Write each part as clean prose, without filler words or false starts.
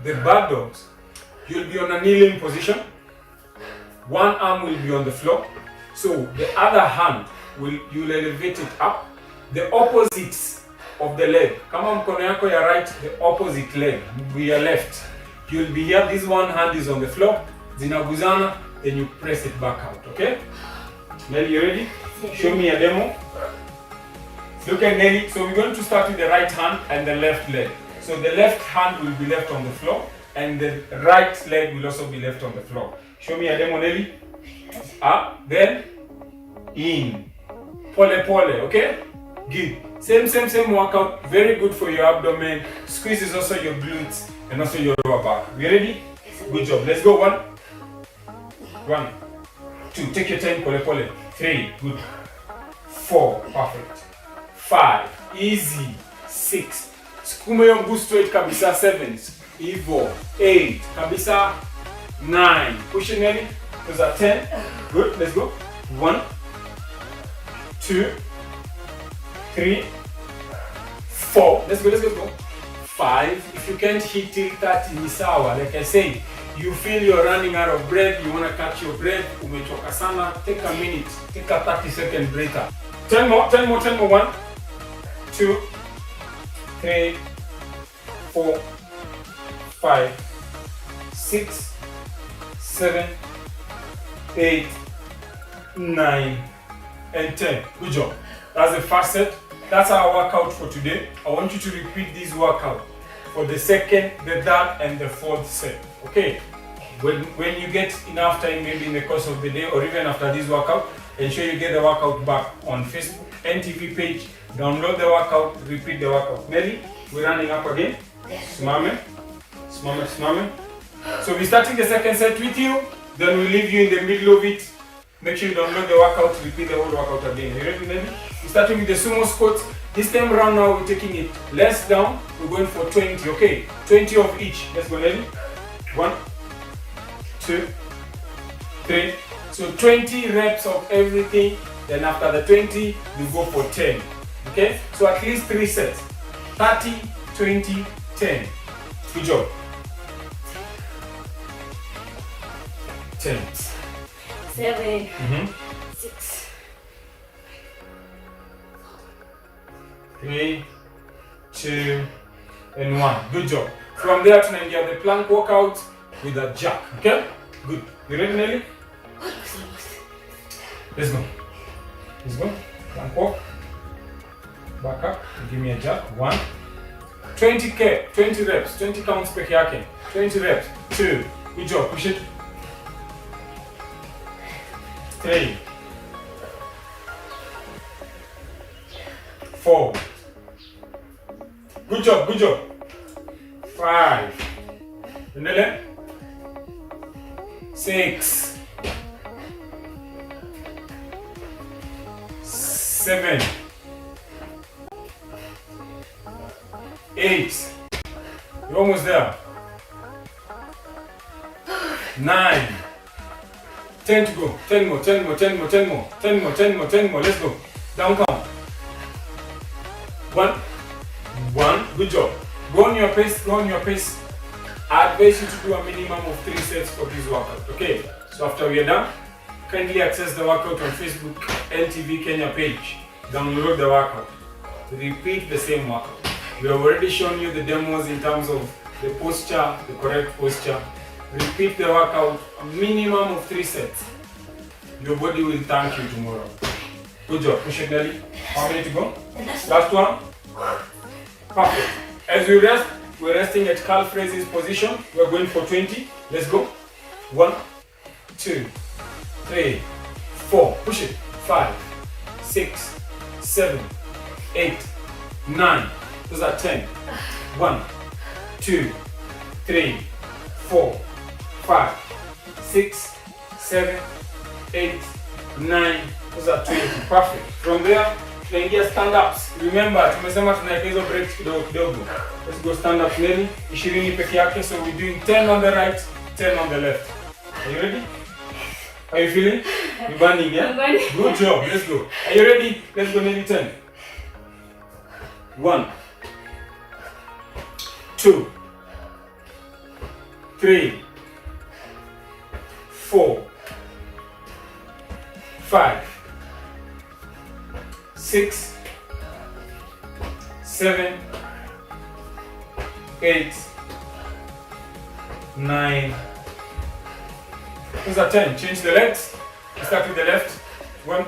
the bird dogs, you'll be on a kneeling position. One arm will be on the floor. So the other hand, you'll elevate it up. The opposites of the leg. Kama mkono yako ya right, the opposite leg, your left. You'll be here, this one hand is on the floor. Zinaguzana, then you press it back out, okay? Nelly, you ready? Show me a demo. Look at Nelly. So we're going to start with the right hand and the left leg. So the left hand will be left on the floor and the right leg will also be left on the floor. Show me a demo, Nelly. Up, then in. Pole pole, okay? Good. Same workout. Very good for your abdomen. Squeezes also your glutes and also your lower back. We ready? Good job. Let's go. 1, 2. Take your time. Pole pole. 3. Good. 4. Perfect. 5. Easy. 6. Sukuma hiyo mguu straight kabisa. 7. Hivyo. 8. Kabisa. 9. Push it, Nelly. Those are 10. Good. Let's go. 1, 2, 3, 4. Let's go. 5. If you can't hit till 30 ni sawa. Like I said, you feel you're running out of breath, you want to catch your breath, umechoka sana, take a minute, take a 30-second breather. 10 more. 1, 2, 3, 4, 5, 6, 7, 8, 9, and 10. Good job. That's the first set. That's our workout for today. I want you to repeat this workout for the second, the third, and the fourth set. Okay? When you get enough time, maybe in the course of the day or even after this workout, ensure you get the workout back on Facebook and TV page. Download the workout, repeat the workout. Nelly, we're running up again. Smame. So we're starting the second set with you, then we'll leave you in the middle of it. Make sure you download the workout, repeat the whole workout again. You ready, Nelly? We're starting with the sumo squats. This time around now, we're taking it less down. We're going for 20, okay? 20 of each. Let's go, Nelly. 1, 2, 3. So 20 reps of everything. Then after the 20, we go for 10. Okay? So at least 3 sets. 30, 20, 10. Good job. 10. 7, 6, 3, 2, and 1. Good job. From there to now, you have the plank workout with a jack. Okay? Good. You ready, Nelly? Let's go. Plank walk. Back up. Give me a jack. 1. 20k. 20 reps. 20 counts peke yake. 20 reps. 2. Good job. Push it. 3, 4. Good job. 5. Endelea. 6, 7, 8. You're almost there. 9. 10 to go. 10 more. Let's go. Down count. 1. Good job. Go on your pace. I advise you to do a minimum of 3 sets for this workout. Okay? So after we are done, kindly access the workout on Facebook and TV Kenya page. Download the workout. Repeat the same workout. We have already shown you the demos in terms of the posture, the correct posture. Repeat the workout, a minimum of 3 sets. Your body will thank you tomorrow. Good job. Push it, Nelly. How many to go? Last one. Perfect. As we rest, we're resting at calf raises position. We're going for 20. Let's go. 1, 2, 3, 4. Push it. 5, 6, 7, 8, 9. Those are 10. 1, 2, 3, 4, 5, 6, 7, 8, 9. Those are 20. Perfect. From there, tunaingia stand ups. Remember, tumesema tunaweka hizo breaks kidogo. Let's go stand up Nelly. 20 peke yake. So we're doing 10 on the right, 10 on the left. Are you ready? Are you feeling? You're burning, yeah? I'm burning. Good job. Let's go. Are you ready? Let's go Nelly 10. 1, 2, 3, 4, 5, 6, 7, 8, 9. Those are 10. Change the legs. Start with the left. 1.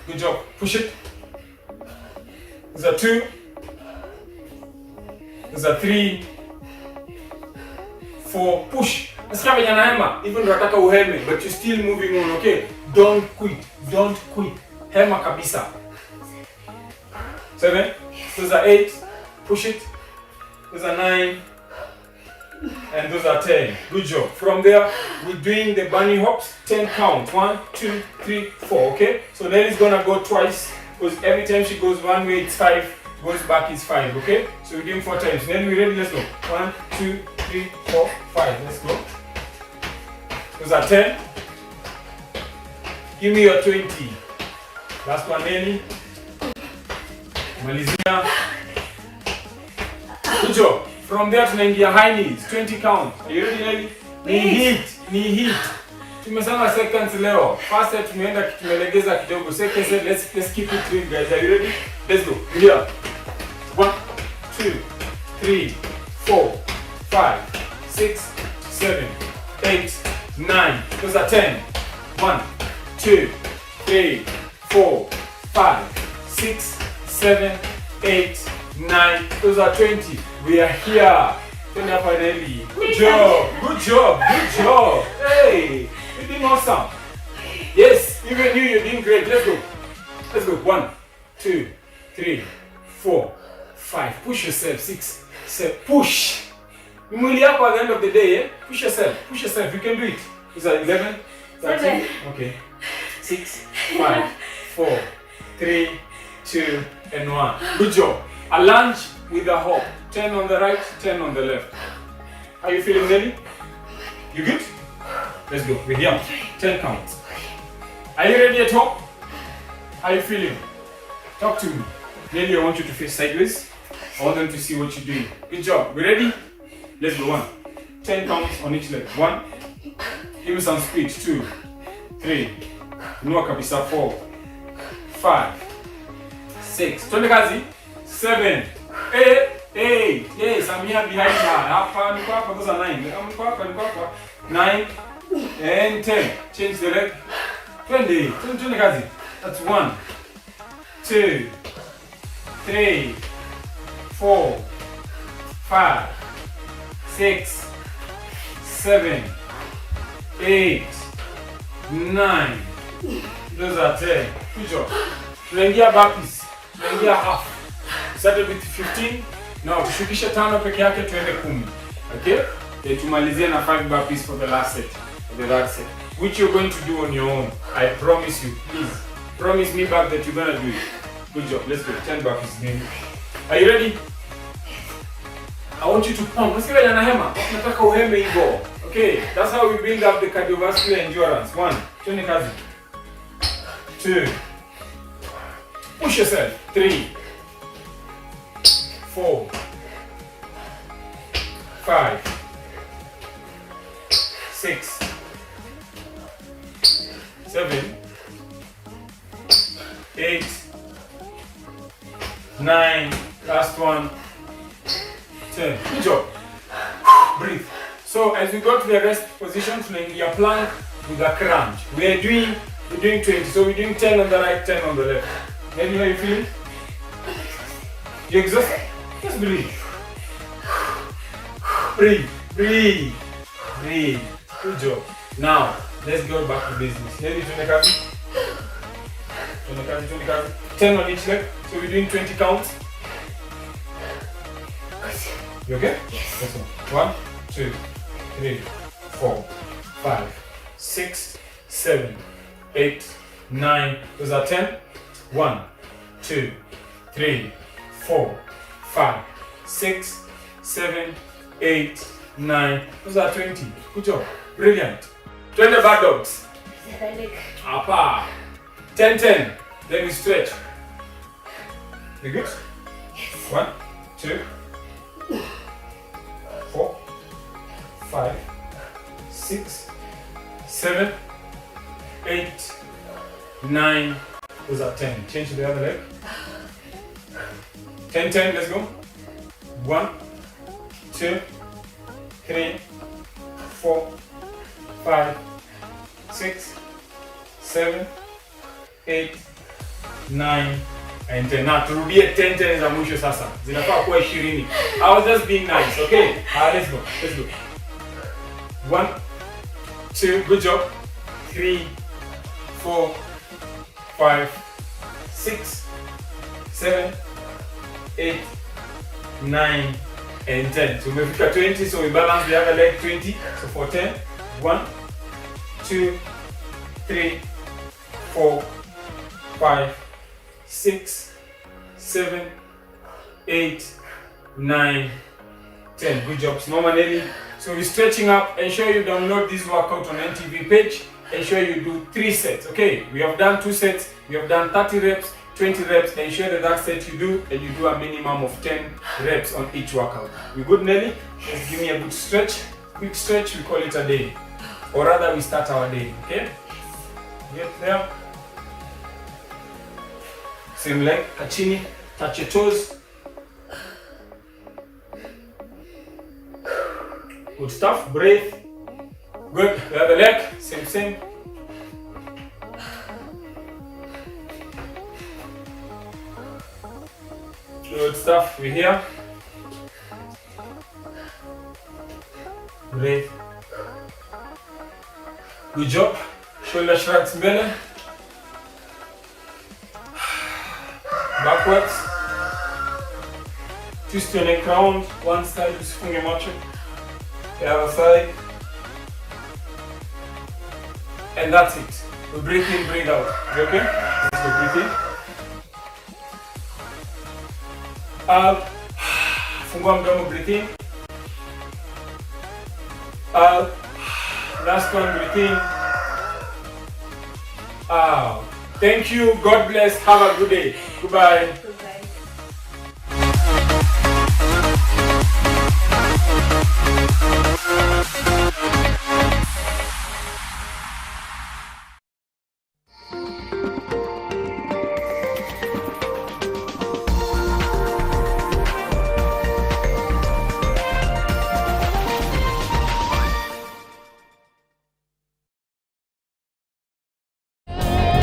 Good job. Push it. Those are 2. Those are 3, 4. Push. Nasikia venye anahema. Even unataka uheme, but you're still moving on, okay? Don't quit. Don't quit. Hema kabisa. 7. Those are 8. Push it. Those are 9. And those are 10. Good job. From there, we're doing the bunny hops. 10 count. 1, 2, 3, 4. Okay? So Nelly's gonna go twice. Because every time she goes one way, it's 5. Goes back, it's 5. Okay? So we're doing 4 times. Nelly, we ready? Let's go. 1, 2, 3, 4, 5. Let's go. Those are 10. Give me your 20. Last one, Nelly. Malizia. Good job. From there tunaingia high knees, 20 count. Are you ready, Nelly? Knee hit. Tumesema seconds leo. First set tumeenda tumelegeza kidogo. Second set, let's keep it clean, guys. Are you ready? Let's go. Here. 1, 2, 3, 4, 5, 6, 7, 8, 9. Those are 10. 1, 2, 3, 4, 5, 6, 7, 8, 9. Those are 20. We are here. Turn up finally. Good job. Good job. Good job. Hey, you're doing awesome. Yes, even you're doing great. Let's go. Let's go. 1, 2, 3, 4, 5. Push yourself. 6, 7. Push. Mwili yako at the end of the day, eh? Push yourself. Push yourself. You can do it. Is that 11? 13? Okay. 6, 5, 4, 3, 2, and 1. Good job. A lunge with a hop. 10 on the right, 10 on the left. How you feeling, Nelly? You good? Let's go. With him. 10 counts. Are you ready at home? How you feeling? Talk to me. Nelly, I want you to face sideways. I want them to see what you're doing. Good job. We ready? Let's go. 1. 10 counts on each leg. 1. Give me some speed. 2, 3. Inua kabisa. 4, 5, 6. Twende kazi. 7, 8. Yes, I'm here behind her. Hapa, niko hapa. Those are 9. Niko hapa. 9 and 10. Change the leg. 20. Twende kazi. That's 1, 2, 3, 4, 5, 6, 7, 8, 9. Those are 10. Good job. Tunaingia burpees. Tunaingia half. Started with 15. Now tushukisha 5 peke yake tuende 10. Okay? Then tumalizie na 5 burpees for the last set. For the last set. Which you're going to do on your own. I promise you. Please. Promise me back that you're gonna do it. Good job. Let's go. 10 burpees. Are you ready? I want you to pump. Nasikia yana hema. Nataka uheme hivyo. Okay, that's how we build up the cardiovascular endurance. 1. Twende kazi. 2. Push yourself. 3. 4. 5. 6. 7. 8. 9. Last one. 10. Good job. Breathe. So as we go to the rest position, tunaingia plank with a crunch. We're doing 20. So we're doing 10 on the right, 10 on the left. Maybe how you feeling? You exhausted? Just breathe. Breathe. Good job. Now let's go back to business. Maybe twende kazi. 10 on each leg. So we're doing 20 counts. You okay? Yes. Let's go. 1, 2, 3, 4, 5, 6, 7, 8, 9. Those are 10. 1, 2, 3, 4, 5, 6, 7, 8, 9. Those are 20. Good job. Brilliant. 20 bad dogs. Apa. 10, 10. Then we stretch. You good? Yes. 1, 2, 4, 5, 6, 7, 8, 9. Those are 10. Change to the other leg. 10, 10. Let's go. 1, 2, 3, 4, 5, 6, 7, 8, 9 and 10. Na turudie 10 10 za mwisho sasa. Zinafaa kuwa 20. I was just being nice, okay? Let's go. Let's go. 1, 2, good job. 3, 4, 5, 6, 7, 8, 9 and 10. So we've got 20, so we balance the other leg 20. So for 10, 1, 2, 3, 4, 5, 6, 7, 8, 9, 10. Good job. Mama Nelly. So we're stretching up. Ensure you download this workout on NTV page. Ensure you do 3 sets. Okay, we have done 2 sets. We have done 30 reps, 20 reps. Ensure that set you do, and you do a minimum of 10 reps on each workout. We good, Nelly? Just give me a good stretch. Quick stretch, we call it a day. Or rather, we start our day. Okay? Get there. Same leg, kachini, touch your toes. Good stuff, breathe. Good, the other leg, same. Good stuff, we're here. Breathe. Good job, shoulder shrugs mbele. Backwards. Twist your neck round. One side, usifunge macho. The other side. And that's it. We breathe in, breathe out. You okay? Let's go, breathe in. Out. Fungua mdomo, breathe in. Out. Last one, breathe in. Out. Thank you. God bless. Have a good day. Goodbye. Goodbye.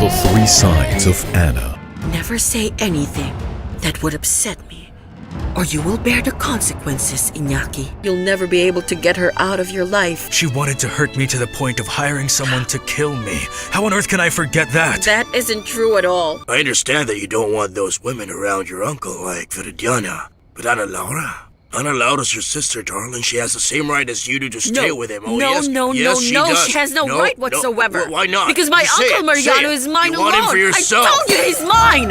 The 3 sides of Anna. Never say anything that would upset me, or you will bear the consequences, Iñaki. You'll never be able to get her out of your life. She wanted to hurt me to the point of hiring someone to kill me. How on earth can I forget that? That isn't true at all. I understand that you don't want those women around your uncle like Viridiana, but Ana Laura's your sister, darling. She has the same right as you do to stay with him. Oh, yes, she does. She has no right whatsoever. Why not? Because my uncle Mariano is mine you alone. Want him for yourself. I told you he's mine.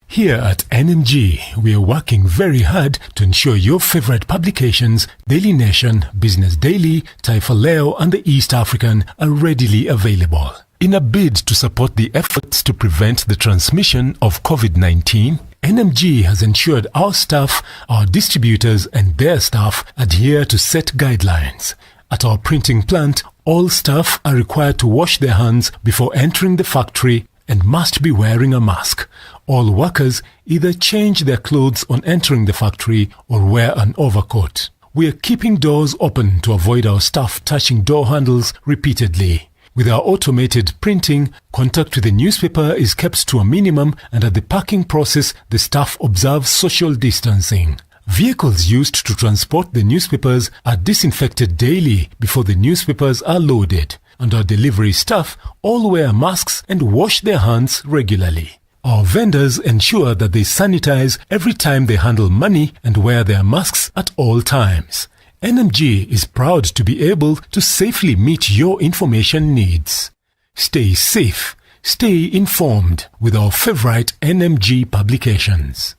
Here at NMG, we are working very hard to ensure your favorite publications, Daily Nation, Business Daily, Taifa Leo, and the East African are readily available. In a bid to support the efforts to prevent the transmission of COVID-19, NMG has ensured our staff, our distributors, and their staff adhere to set guidelines. At our printing plant, all staff are required to wash their hands before entering the factory and must be wearing a mask. All workers either change their clothes on entering the factory or wear an overcoat. We are keeping doors open to avoid our staff touching door handles repeatedly. With our automated printing, contact with the newspaper is kept to a minimum, and at the packing process, the staff observe social distancing. Vehicles used to transport the newspapers are disinfected daily before the newspapers are loaded, and our delivery staff all wear masks and wash their hands regularly. Our vendors ensure that they sanitize every time they handle money and wear their masks at all times. NMG is proud to be able to safely meet your information needs. Stay safe, stay informed with our favorite NMG publications.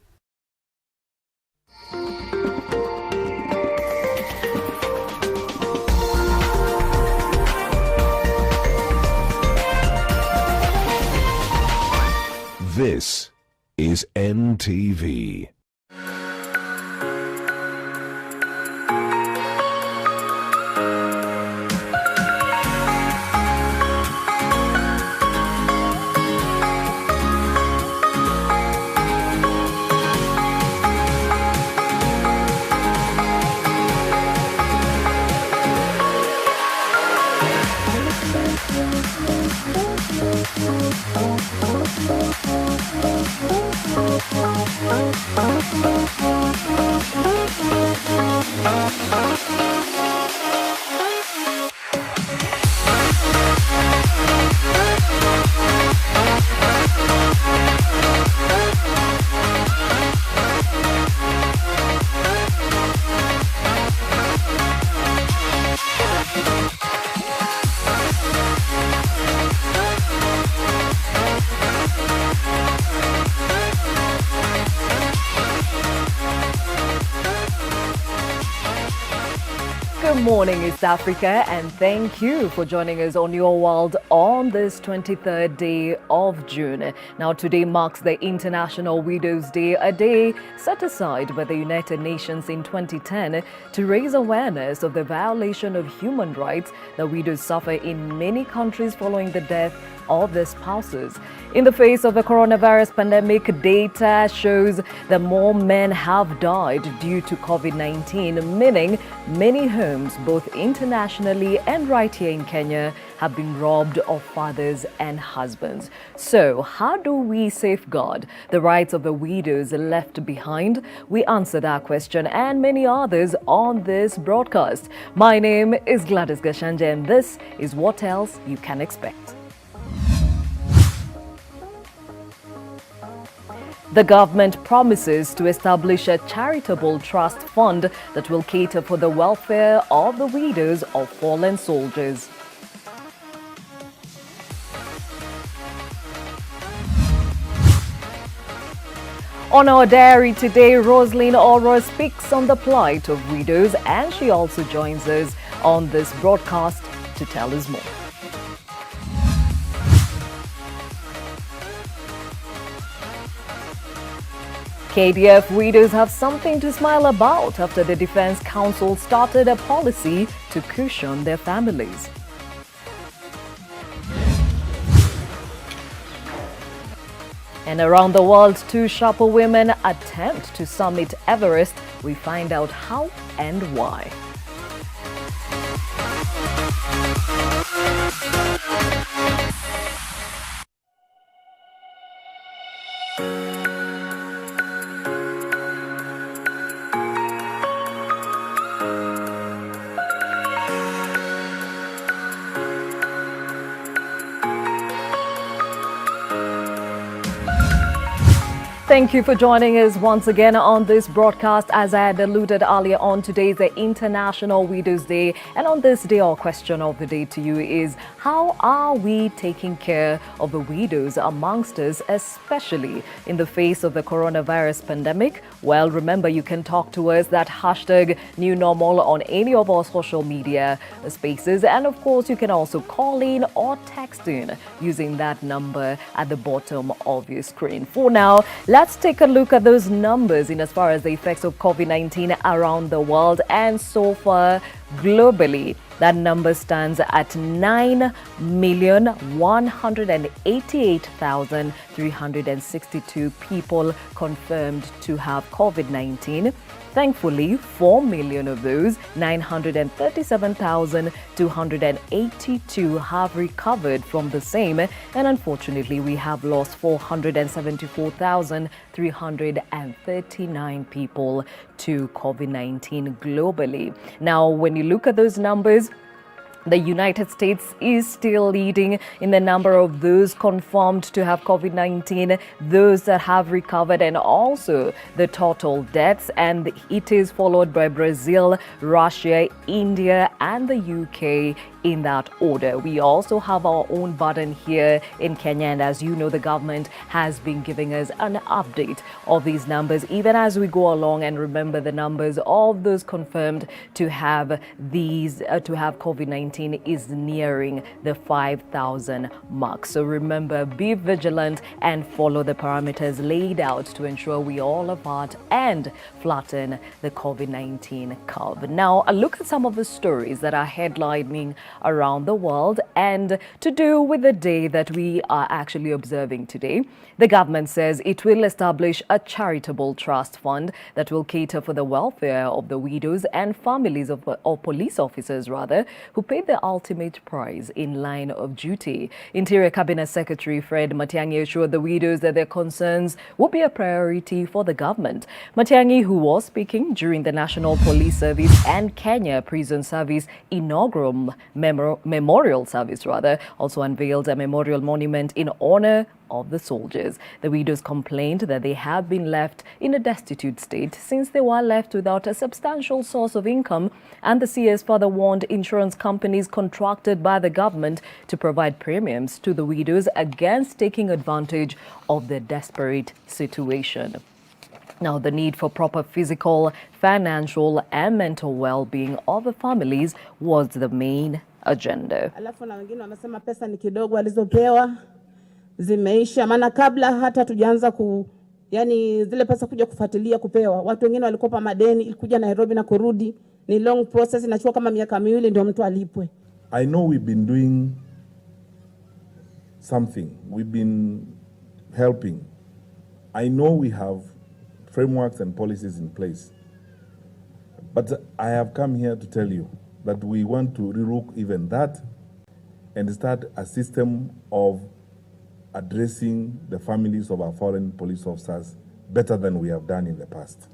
This is NTV. Good morning, East Africa, and thank you for joining us on Your World on this 23rd day of June. Now, today marks the International Widows' Day, a day set aside by the United Nations in 2010 to raise awareness of the violation of human rights that widows suffer in many countries following the death of their spouses. In the face of the coronavirus pandemic, data shows that more men have died due to COVID-19, meaning many homes, both internationally and right here in Kenya, have been robbed of fathers and husbands. So, how do we safeguard the rights of the widows left behind? We answer that question and many others on this broadcast. My name is Gladys Gachanja, and this is What Else You Can Expect. The government promises to establish a charitable trust fund that will cater for the welfare of the widows of fallen soldiers. On our diary today, Roslyn Oro speaks on the plight of widows, and she also joins us on this broadcast to tell us more. KDF widows have something to smile about after the Defense Council started a policy to cushion their families. And around the world, two sharper women attempt to summit Everest. We find out how and why. Thank you for joining us once again on this broadcast. As I had alluded earlier on, today is the International Widows' Day. And on this day, our question of the day to you is, how are we taking care of the widows amongst us, especially in the face of the coronavirus pandemic? Well, remember, you can talk to us, that hashtag New Normal, on any of our social media spaces. And of course, you can also call in or text in using that number at the bottom of your screen. For now, let's take a look at those numbers in as far as the effects of COVID-19 around the world. And so far, globally, that number stands at 9,188,362 people confirmed to have COVID-19. Thankfully, 4 million of those, 937,282, have recovered from the same. And unfortunately, we have lost 474,339 people to COVID-19 globally. Now, when you look at those numbers, the United States is still leading in the number of those confirmed to have COVID-19, those that have recovered, and also the total deaths. And it is followed by Brazil, Russia, India, and the UK in that order. We also have our own burden here in Kenya, and as you know, the government has been giving us an update of these numbers even as we go along. And remember, the numbers of those confirmed to have COVID-19 is nearing the 5,000 mark. So remember, be vigilant and follow the parameters laid out to ensure we all are part and flatten the COVID-19 curve. Now, a look at some of the stories that are headlining around the world and to do with the day that we are actually observing today. The government says it will establish a charitable trust fund that will cater for the welfare of the widows and families of police officers, who pay paid the ultimate price in line of duty. Interior Cabinet Secretary Fred Matiang'i assured the widows that their concerns would be a priority for the government. Matiang'i, who was speaking during the National Police Service and Kenya Prison Service inaugural memorial service, also unveiled a memorial monument in honor of the soldiers. The widows complained that they have been left in a destitute state since they were left without a substantial source of income, and the CS further warned insurance companies contracted by the government to provide premiums to the widows against taking advantage of their desperate situation. Now, the need for proper physical, financial, and mental well-being of the families was the main agenda. Alafu na wengine wamesema pesa ni kidogo walizopewa zimeisha, maana kabla hata tujaanza yani zile pesa kuja kufuatilia kupewa, watu wengine walikopa madeni, ilikuja Nairobi na kurudi, ni long process, inachukua kama miaka miwili ndio mtu alipwe. I know we've been doing something. We've been helping. I know we have frameworks and policies in place. But I have come here to tell you that we want to relook even that and start a system of addressing the families of our foreign police officers better than we have done in the past.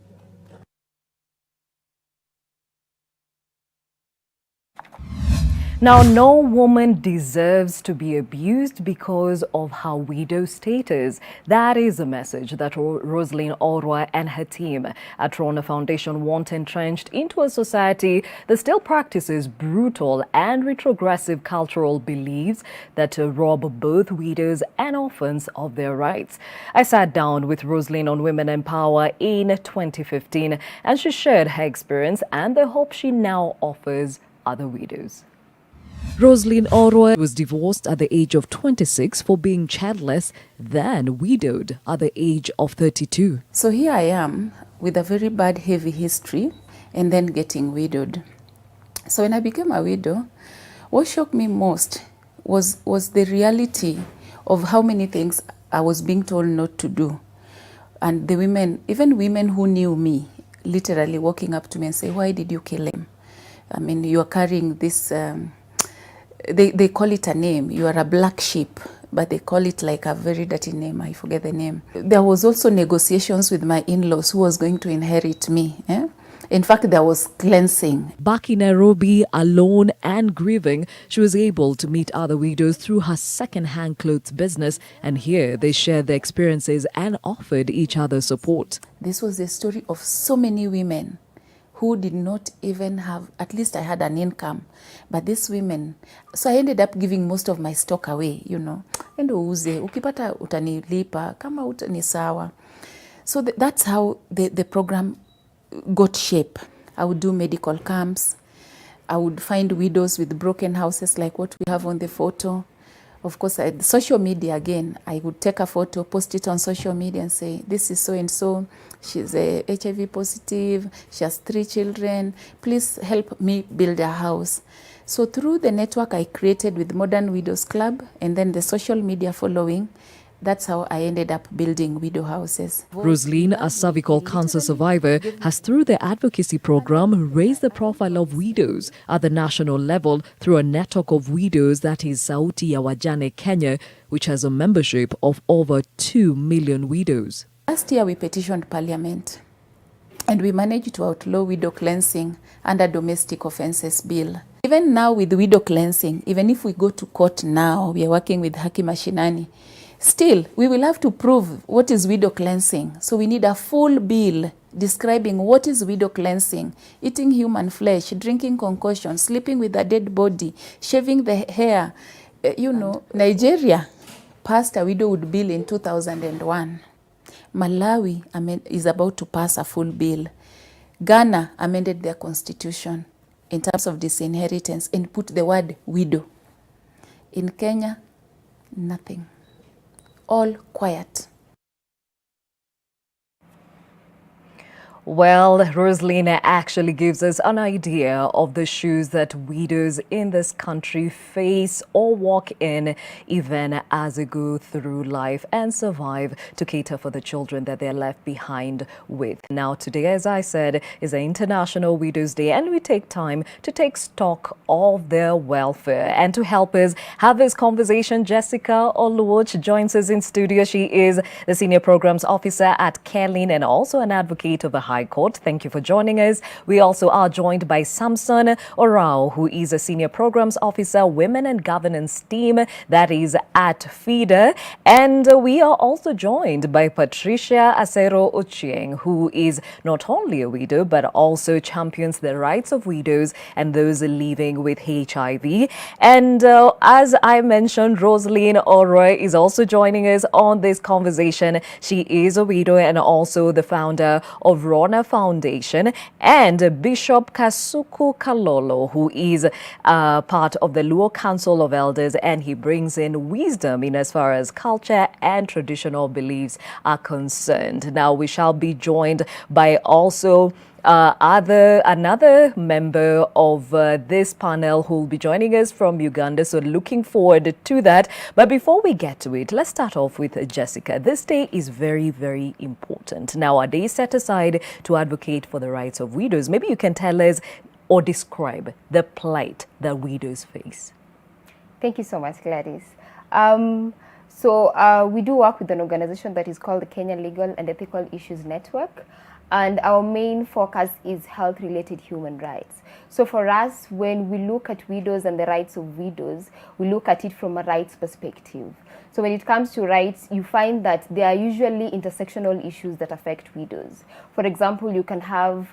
Now, no woman deserves to be abused because of her widow status. That is a message that Rosaline Orwa and her team at Rona Foundation want entrenched into a society that still practices brutal and retrogressive cultural beliefs that rob both widows and orphans of their rights. I sat down with Rosaline on Women Empower in 2015, and she shared her experience and the hope she now offers other widows. Rosaline Orwa was divorced at the age of 26 for being childless, then widowed at the age of 32. So here I am with a very bad, heavy history and then getting widowed. So when I became a widow, what shocked me most was the reality of how many things I was being told not to do. And the women, even women who knew me, literally walking up to me and say, "Why did you kill him? I mean, you are carrying this..." They call it a name. You are a black sheep, but they call it like a very dirty name. I forget the name. There was also negotiations with my in-laws who was going to inherit me. In fact, there was cleansing. Back in Nairobi, alone and grieving, she was able to meet other widows through her second-hand clothes business, and here they shared their experiences and offered each other support. This was the story of so many women who did not even have, at least I had an income, but these women, so I ended up giving most of my stock away, endo uze, ukipata utanilipa, kama utani sawa. So that's how the program got shape. I would do medical camps, I would find widows with broken houses like what we have on the photo. Of course, social media again, I would take a photo, post it on social media and say, this is so-and-so, she's HIV positive, she has 3 children, please help me build a house. So through the network I created with Modern Widows Club and then the social media following, that's how I ended up building widow houses. Rosaline, a cervical cancer survivor, has through the advocacy program raised the profile of widows at the national level through a network of widows that is Sauti ya Wajane Kenya, which has a membership of over 2 million widows. Last year we petitioned Parliament and we managed to outlaw widow cleansing under Domestic Offences Bill. Even now with widow cleansing, even if we go to court now, we are working with Haki Mashinani, still, we will have to prove what is widow cleansing. So we need a full bill describing what is widow cleansing: eating human flesh, drinking concoction, sleeping with a dead body, shaving the hair. Nigeria passed a widowhood bill in 2001. Malawi is about to pass a full bill. Ghana amended their constitution in terms of disinheritance and put the word widow. In Kenya, nothing. All quiet. Well, Rosalina actually gives us an idea of the shoes that widows in this country face or walk in even as they go through life and survive to cater for the children that they're left behind with. Now, today, as I said, is an International Widows Day, and we take time to take stock of their welfare. And to help us have this conversation, Jessica Oluoch joins us in studio. She is the Senior Programs Officer at Carelin and also an advocate of the High Court. Thank you for joining us. We also are joined by Samson Orao, who is a Senior Programs Officer, Women and Governance Team, that is at FIDA. And we are also joined by Patricia Acero Ochieng, who is not only a widow, but also champions the rights of widows and those living with HIV. And as I mentioned, Rosaline Oroy is also joining us on this conversation. She is a widow and also the founder of Rona Foundation, and Bishop Kasuku Kalolo, who is part of the Luo Council of Elders, and he brings in wisdom in as far as culture and traditional beliefs are concerned. Now we shall be joined by also another member of this panel who will be joining us from Uganda. So looking forward to that. But before we get to it, let's start off with Jessica. This day is very, very important. Now, a day set aside to advocate for the rights of widows. Maybe you can tell us or describe the plight that widows face. Thank you so much, Gladys. We do work with an organization that is called the Kenya Legal and Ethical Issues Network. And our main focus is health-related human rights. So for us, when we look at widows and the rights of widows, we look at it from a rights perspective. So when it comes to rights, you find that there are usually intersectional issues that affect widows. For example, you can have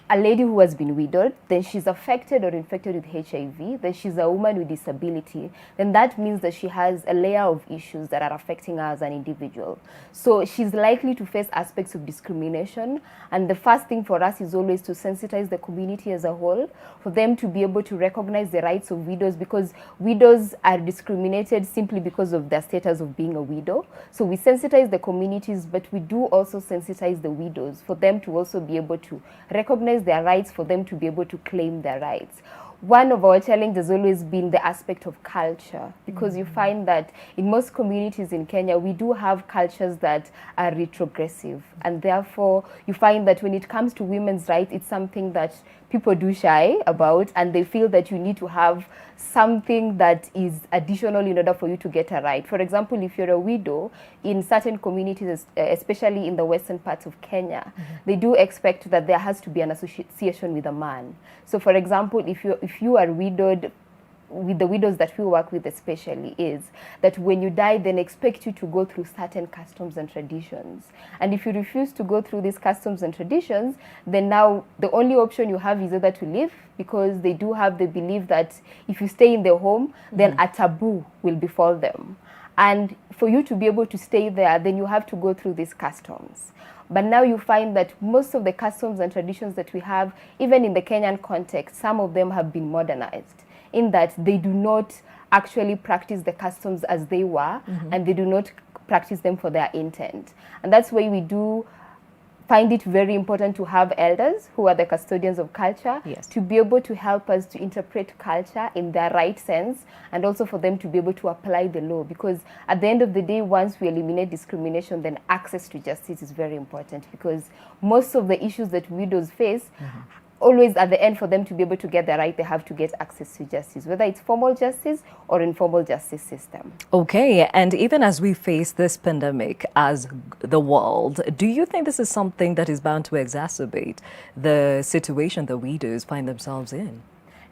a lady who has been widowed, then she's affected or infected with HIV, then she's a woman with disability, then that means that she has a layer of issues that are affecting her as an individual. So she's likely to face aspects of discrimination, and the first thing for us is always to sensitize the community as a whole, for them to be able to recognize the rights of widows, because widows are discriminated simply because of their status of being a widow. So we sensitize the communities, but we do also sensitize the widows for them to also be able to recognize their rights, for them to be able to claim their rights. One of our challenges has always been the aspect of culture, because you find that in most communities in Kenya, we do have cultures that are retrogressive, and therefore you find that when it comes to women's rights, it's something that people do shy about, and they feel that you need to have something that is additional in order for you to get a right. For example, if you're a widow, in certain communities, especially in the western parts of Kenya, they do expect that there has to be an association with a man. So for example, if you are widowed, with the widows that we work with especially, is that when you die, then expect you to go through certain customs and traditions. And if you refuse to go through these customs and traditions, then now the only option you have is either to leave, because they do have the belief that if you stay in their home, then a taboo will befall them. And for you to be able to stay there, then you have to go through these customs. But now you find that most of the customs and traditions that we have, even in the Kenyan context, some of them have been modernized, in that they do not actually practice the customs as they were, and they do not practice them for their intent. And that's why we do find it very important to have elders who are the custodians of culture, to be able to help us to interpret culture in their right sense, and also for them to be able to apply the law. Because at the end of the day, once we eliminate discrimination, then access to justice is very important, because most of the issues that widows face, always at the end, for them to be able to get the right, they have to get access to justice, whether it's formal justice or informal justice system. Okay, and even as we face this pandemic as the world, do you think this is something that is bound to exacerbate the situation that widows find themselves in?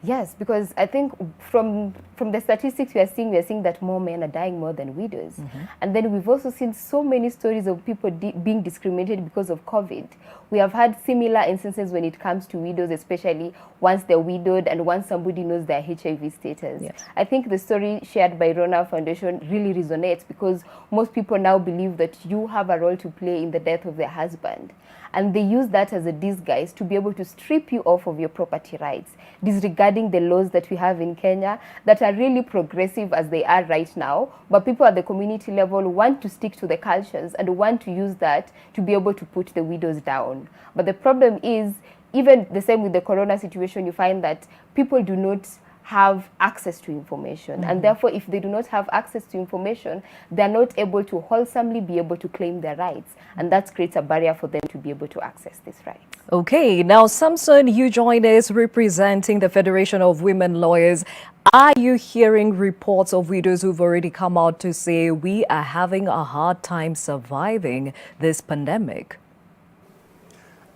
Yes, because I think from the statistics we are seeing that more men are dying more than widows. And then we've also seen so many stories of people being discriminated because of COVID. We have had similar instances when it comes to widows, especially once they're widowed and once somebody knows their HIV status. I think the story shared by Rona Foundation really resonates, because most people now believe that you have a role to play in the death of their husband. and they use that as a disguise to be able to strip you off of your property rights, disregarding the laws that we have in Kenya that are really progressive as they are right now, but people at the community level want to stick to the cultures and want to use that to be able to put the widows down. But the problem is, even the same with the corona situation, you find that people do not have access to information, and therefore if they do not have access to information, they're not able to wholesomely be able to claim their rights, and that creates a barrier for them to be able to access these rights. Okay, now Samson, you join us representing the Federation of Women Lawyers. Are you hearing reports of widows who've already come out to say we are having a hard time surviving this pandemic?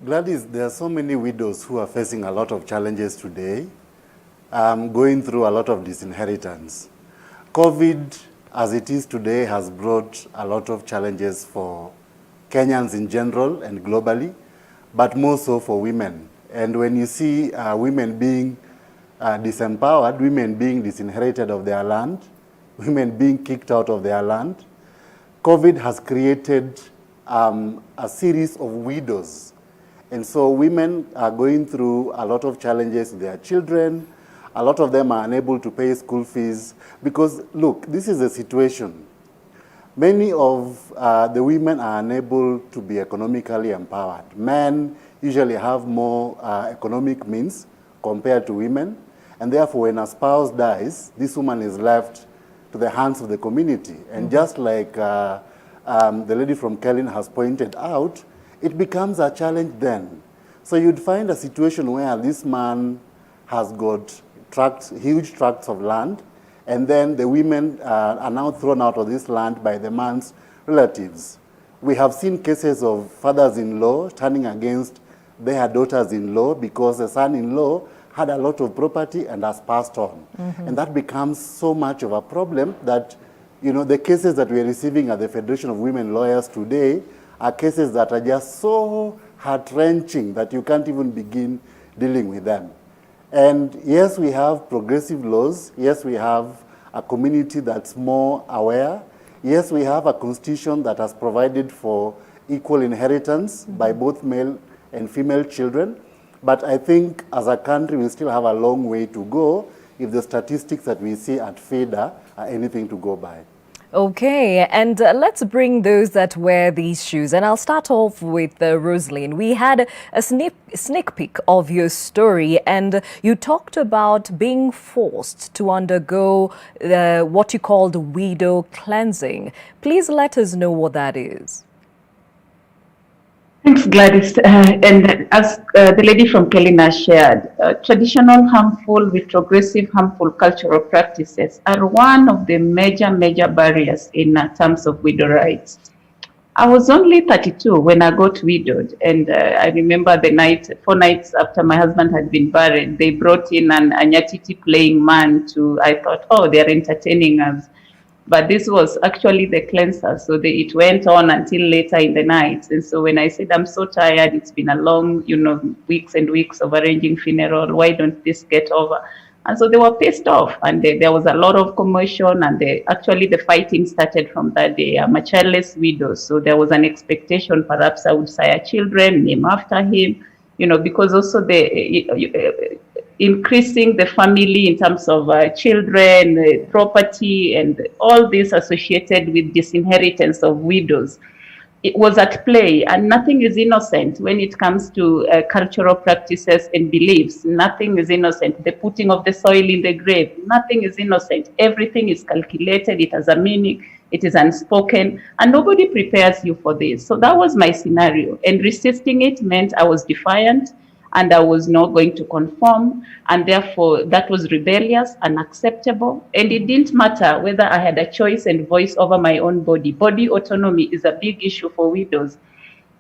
Gladys, there are so many widows who are facing a lot of challenges today, going through a lot of disinheritance. COVID, as it is today, has brought a lot of challenges for Kenyans in general and globally, but more so for women. And when you see women being disempowered, women being disinherited of their land, women being kicked out of their land, COVID has created a series of widows. And so women are going through a lot of challenges with their children. A lot of them are unable to pay school fees because, look, this is a situation. Many of the women are unable to be economically empowered. Men usually have more economic means compared to women, and therefore when a spouse dies, this woman is left to the hands of the community. And just like the lady from Kellen has pointed out, it becomes a challenge then. So you'd find a situation where this man has got huge tracts of land, and then the women are now thrown out of this land by the man's relatives. We have seen cases of fathers-in-law turning against their daughters-in-law because the son-in-law had a lot of property and has passed on. And that becomes so much of a problem that, you know, the cases that we are receiving at the Federation of Women Lawyers today are cases that are just so heart-wrenching that you can't even begin dealing with them. And yes, we have progressive laws. Yes, we have a community that's more aware. Yes, we have a constitution that has provided for equal inheritance by both male and female children. But I think as a country, we still have a long way to go if the statistics that we see at FEDA are anything to go by. Okay, and let's bring those that wear these shoes. And I'll start off with Rosaline. We had a sneak peek of your story, and you talked about being forced to undergo what you called widow cleansing. Please let us know what that is. Thanks, Gladys. And as the lady from Kelina shared, traditional harmful, retrogressive harmful cultural practices are one of the major barriers in terms of widow rights. I was only 32 when I got widowed, and I remember the night, 4 nights after my husband had been buried, they brought in an Anyatiti playing man to, I thought, oh, they're entertaining us. But this was actually the cleanser. So it went on until later in the night. And so when I said, I'm so tired, it's been a long, weeks and weeks of arranging funeral. Why don't this get over? And so they were pissed off. And there was a lot of commotion. And actually the fighting started from that day. I'm a childless widow. So there was an expectation, perhaps I would sire children, name after him, because also increasing the family in terms of children, property, and all this associated with disinheritance of widows. It was at play, and nothing is innocent when it comes to cultural practices and beliefs. Nothing is innocent. The putting of the soil in the grave, nothing is innocent. Everything is calculated. It has a meaning. It is unspoken, and nobody prepares you for this. So that was my scenario, and resisting it meant I was defiant, and I was not going to conform, and therefore that was rebellious, unacceptable, and it didn't matter whether I had a choice and voice over my own body. Body autonomy is a big issue for widows,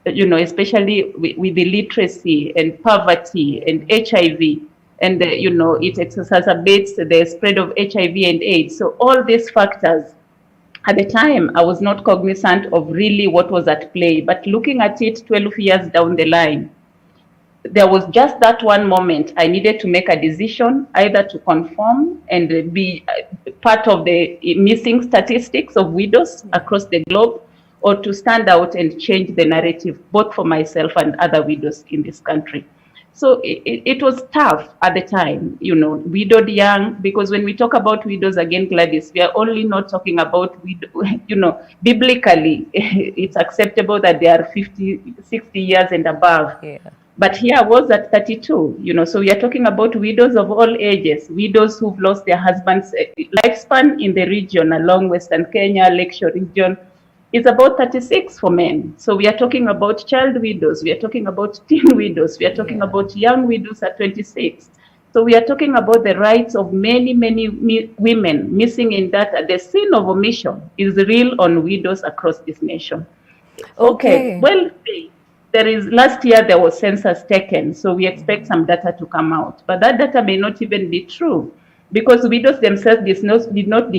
especially with illiteracy and poverty and HIV, and it exacerbates the spread of HIV and AIDS. So all these factors, at the time, I was not cognizant of really what was at play, but looking at it 12 years down the line, there was just that one moment I needed to make a decision, either to conform and be part of the missing statistics of widows across the globe, or to stand out and change the narrative, both for myself and other widows in this country. So it was tough at the time, widowed young, because when we talk about widows, again, Gladys, we are only not talking about, biblically, it's acceptable that they are 50, 60 years and above. Yeah. But here I was at 32, so we are talking about widows of all ages, widows who've lost their husbands. Lifespan in the region along Western Kenya, Lakeshore region, is about 36 for men. So we are talking about child widows, we are talking about teen widows, we are talking about young widows at 26. So we are talking about the rights of many, many women missing in that. The sin of omission is real on widows across this nation. Okay. Well, last year there was census taken, so we expect some data to come out. But that data may not even be true, because widows themselves did not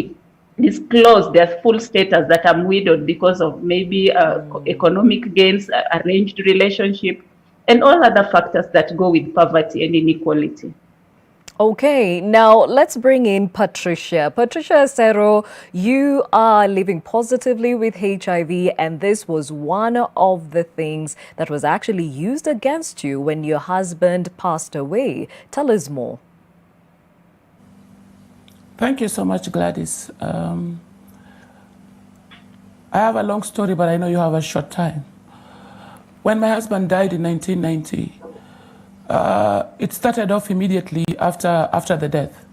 disclose their full status, that I'm widowed because of maybe economic gains, arranged relationship, and all other factors that go with poverty and inequality. Okay, now let's bring in Patricia. Patricia Acero, you are living positively with HIV, and this was one of the things that was actually used against you when your husband passed away. Tell us more. Thank you so much, Gladys. I have a long story, but I know you have a short time. When my husband died in 1990, it started off immediately after the death,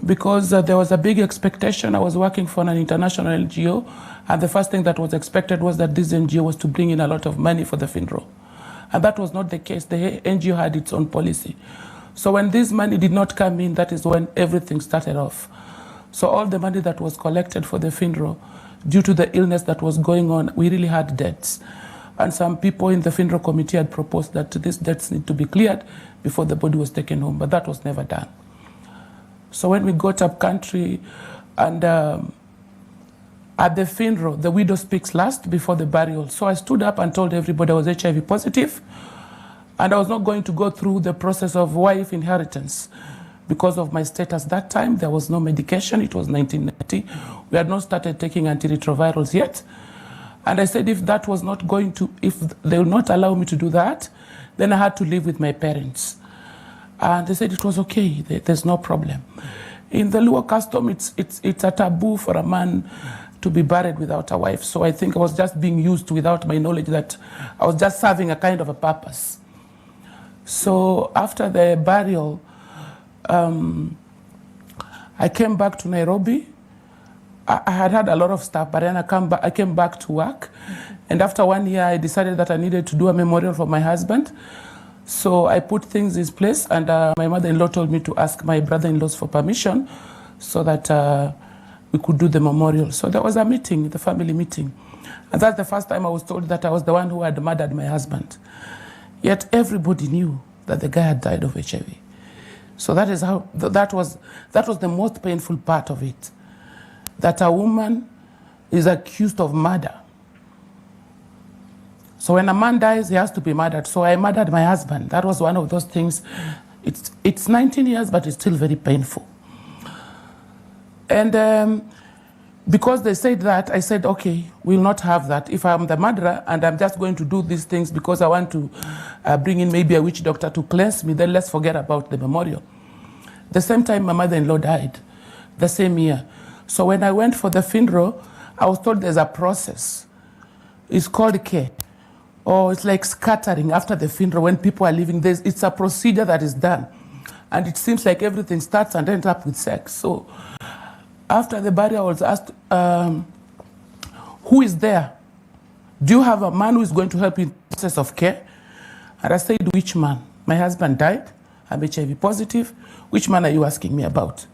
because there was a big expectation. I was working for an international NGO, and the first thing that was expected was that this NGO was to bring in a lot of money for the funeral. And that was not the case. The NGO had its own policy. So when this money did not come in, that is when everything started off. So all the money that was collected for the funeral, due to the illness that was going on, we really had debts. And some people in the funeral committee had proposed that these debts need to be cleared before the body was taken home, but that was never done. So when we got up country, and at the funeral, the widow speaks last before the burial. So I stood up and told everybody I was HIV positive, and I was not going to go through the process of wife inheritance because of my status. That time, there was no medication. It was 1990. We had not started taking antiretrovirals yet. And I said, if they will not allow me to do that, then I had to live with my parents. And they said it was okay, there's no problem. In the Luo custom, it's a taboo for a man to be buried without a wife. So I think I was just being used without my knowledge that I was just serving a kind of a purpose. So after the burial, I came back to Nairobi. I had a lot of stuff, but then I came back to work. And after 1 year, I decided that I needed to do a memorial for my husband. So I put things in place, and my mother-in-law told me to ask my brother-in-laws for permission so that we could do the memorial. So there was a meeting, the family meeting. And that's the first time I was told that I was the one who had murdered my husband. Yet everybody knew that the guy had died of HIV. So that is how, that was the most painful part of it. That a woman is accused of murder. So when a man dies, he has to be murdered. So I murdered my husband. That was one of those things. It's 19 years, but it's still very painful. And because they said that, I said, okay, we'll not have that. If I'm the murderer and I'm just going to do these things because I want to bring in maybe a witch doctor to cleanse me, then let's forget about the memorial. The same time my mother-in-law died, the same year. So when I went for the funeral, I was told there's a process. It's called care. Or it's like scattering after the funeral when people are leaving. It's a procedure that is done. And it seems like everything starts and ends up with sex. So after the burial, I was asked, who is there? Do you have a man who is going to help you in the process of care? And I said, which man? My husband died. I'm HIV positive. Which man are you asking me about?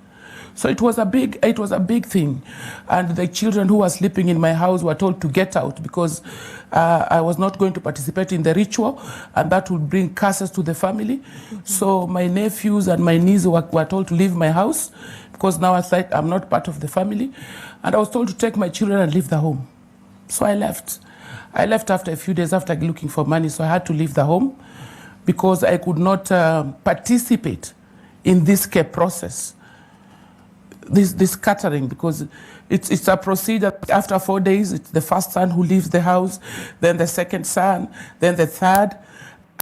So it was a big thing. And the children who were sleeping in my house were told to get out because I was not going to participate in the ritual, and that would bring curses to the family. Mm-hmm. So my nephews and my niece were told to leave my house because now I'm not part of the family. And I was told to take my children and leave the home. So I left. I left after a few days after looking for money, so I had to leave the home because I could not participate in this care process. this scattering, because it's a procedure. After 4 days, it's the first son who leaves the house, then the second son, then the third.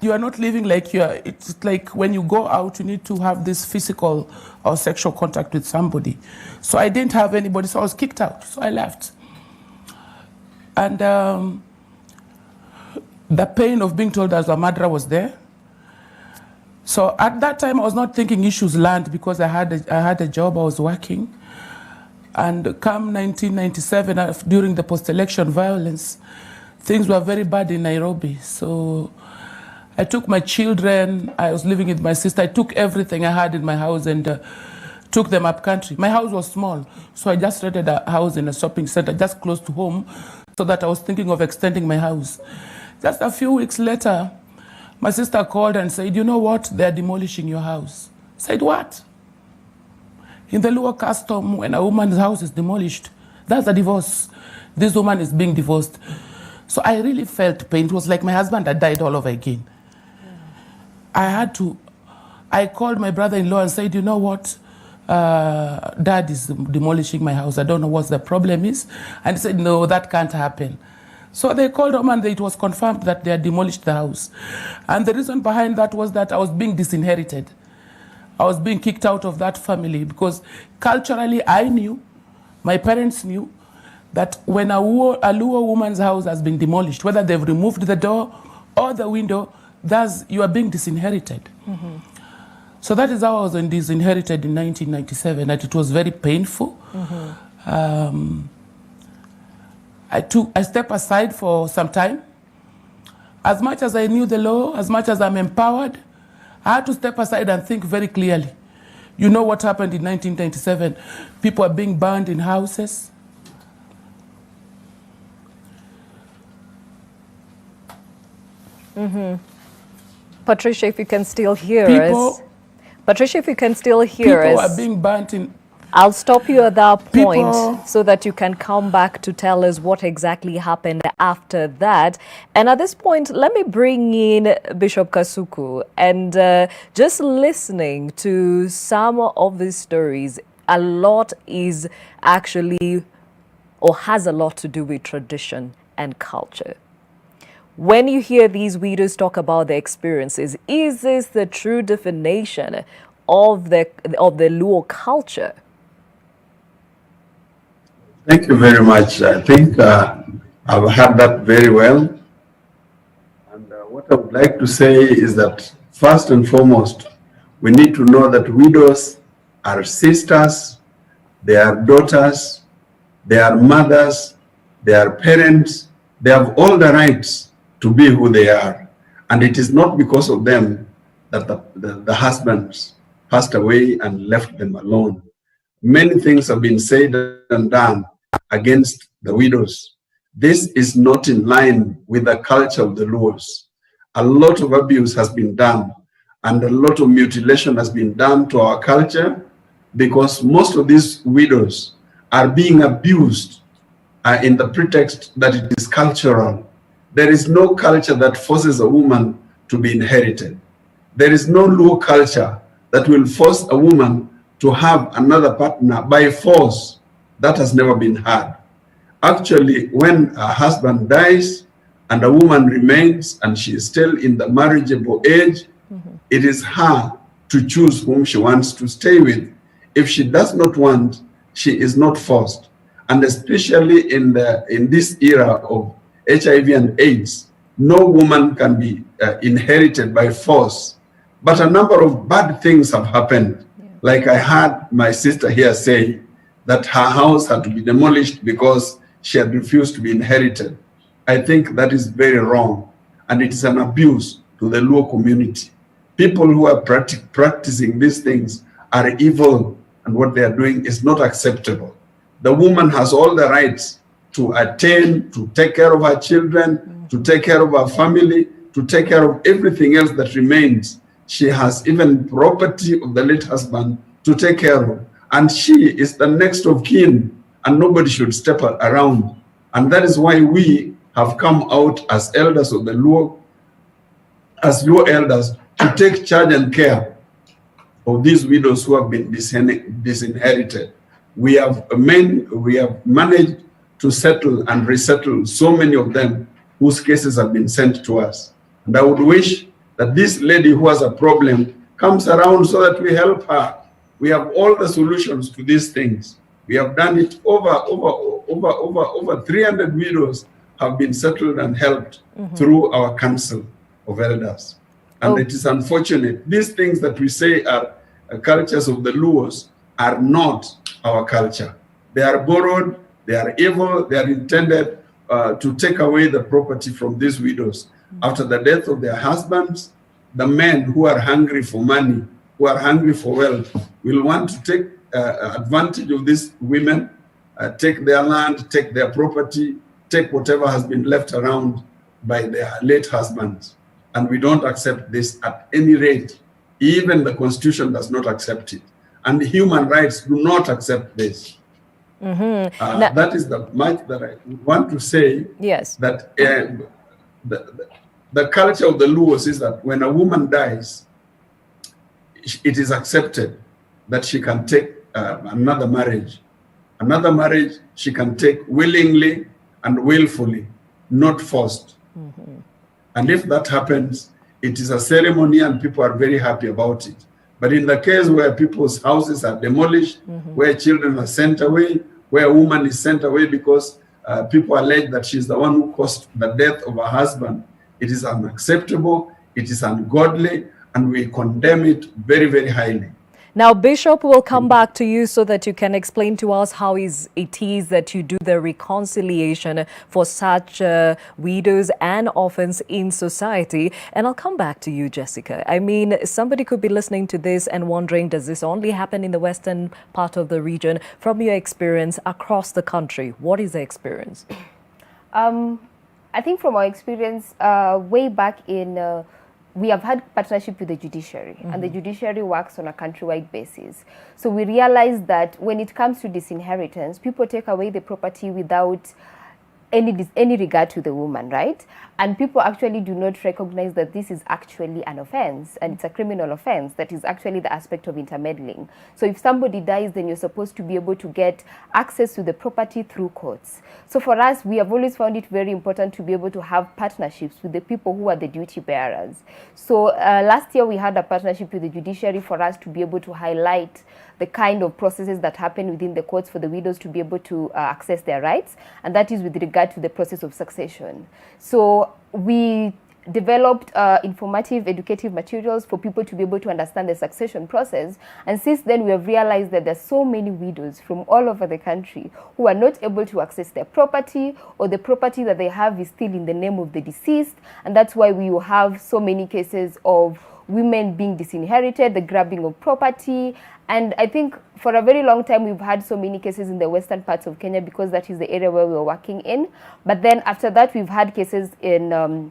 You are not living like it's like when you go out, you need to have this physical or sexual contact with somebody. So I didn't have anybody, so I was kicked out, so I left. And the pain of being told as a murderer was there. So at that time, I was not thinking issues land, because I had a job, I was working. And come 1997, during the post-election violence, things were very bad in Nairobi. So I took my children, I was living with my sister, I took everything I had in my house and took them up country. My house was small, so I just rented a house in a shopping center just close to home, so that I was thinking of extending my house. Just a few weeks later, my sister called and said, you know what, they're demolishing your house. I said, what? In the Luo custom, when a woman's house is demolished, that's a divorce. This woman is being divorced. So I really felt pain. It was like my husband had died all over again. I called my brother-in-law and said, you know what, Dad is demolishing my house. I don't know what the problem is. And he said, no, that can't happen. So they called home and it was confirmed that they had demolished the house. And the reason behind that was that I was being disinherited. I was being kicked out of that family, because culturally I knew, my parents knew, that when a Luo woman's house has been demolished, whether they've removed the door or the window, you are being disinherited. Mm-hmm. So that is how I was disinherited in 1997, and it was very painful. Mm-hmm. I stepped aside for some time. As much as I knew the law, as much as I'm empowered, I had to step aside and think very clearly. You know what happened in 1997? People are being burned in houses. Mm-hmm. Patricia, if you can still hear us. Patricia, if you can still hear us. People are being burnt in... I'll stop you at that point so that you can come back to tell us what exactly happened after that. And at this point, let me bring in Bishop Kasuku. And just listening to some of these stories, a lot is actually, or has a lot to do with tradition and culture. When you hear these widows talk about their experiences, is this the true definition of the Luo culture? Thank you very much. I think I've heard that very well. And what I would like to say is that first and foremost, we need to know that widows are sisters, they are daughters, they are mothers, they are parents, they have all the rights to be who they are. And it is not because of them that the husbands passed away and left them alone. Many things have been said and done against the widows. This is not in line with the culture of the Luos. A lot of abuse has been done and a lot of mutilation has been done to our culture, because most of these widows are being abused in the pretext that it is cultural. There is no culture that forces a woman to be inherited. There is no Luo culture that will force a woman to have another partner by force. That has never been had. Actually, when a husband dies and a woman remains and she is still in the marriageable age, it is her to choose whom she wants to stay with. If she does not want, she is not forced. And especially in this era of HIV and AIDS, no woman can be inherited by force. But a number of bad things have happened. Like I heard my sister here say that her house had to be demolished because she had refused to be inherited. I think that is very wrong, and it is an abuse to the Luo community. People who are practicing these things are evil, and what they are doing is not acceptable. The woman has all the rights to attend, to take care of her children, to take care of her family, to take care of everything else that remains. She has even property of the late husband to take care of. And she is the next of kin, and nobody should step around. And that is why we have come out as elders of the Luo, as Luo elders, to take charge and care of these widows who have been disinherited. we have managed to settle and resettle so many of them whose cases have been sent to us. And I would wish that this lady who has a problem comes around so that we help her. We have all the solutions to these things. We have done it over 300 widows have been settled and helped through our Council of Elders. And it is unfortunate. These things that we say are cultures of the Luos are not our culture. They are borrowed, they are evil, they are intended to take away the property from these widows. After the death of their husbands, the men who are hungry for money, who are hungry for wealth, will want to take advantage of these women, take their land, take their property, take whatever has been left around by their late husbands. And we don't accept this at any rate. Even the Constitution does not accept it. And human rights do not accept this. That is the much that I want to say. Yes. That the culture of the Luos is that when a woman dies, it is accepted that she can take another marriage. Another marriage she can take willingly and willfully, not forced. And if that happens, it is a ceremony and people are very happy about it. But in the case where people's houses are demolished, where children are sent away, where a woman is sent away because people allege that she's the one who caused the death of her husband, it is unacceptable, it is ungodly, and we condemn it very, very highly. Now, Bishop, will come back to you so that you can explain to us how it is that you do the reconciliation for such widows and orphans in society. And I'll come back to you, Jessica. I mean, somebody could be listening to this and wondering, does this only happen in the western part of the region? From your experience across the country, what is the experience? I think from our experience, way back in... we have had partnership with the judiciary, and the judiciary works on a countrywide basis. So we realize that when it comes to disinheritance, people take away the property without any regard to the woman, right? And people actually do not recognize that this is actually an offense, and it's a criminal offense. That is actually the aspect of intermeddling. So if somebody dies, then you're supposed to be able to get access to the property through courts. So for us, we have always found it very important to be able to have partnerships with the people who are the duty bearers. So last year we had a partnership with the judiciary for us to be able to highlight the kind of processes that happen within the courts for the widows to be able to access their rights, and that is with regard to the process of succession. So we developed informative, educative materials for people to be able to understand the succession process. And since then, we have realized that there's so many widows from all over the country who are not able to access their property, or the property that they have is still in the name of the deceased. And that's why we have so many cases of women being disinherited, the grabbing of property. And I think for a very long time, we've had so many cases in the western parts of Kenya because that is the area where we're working in. But then after that, we've had cases in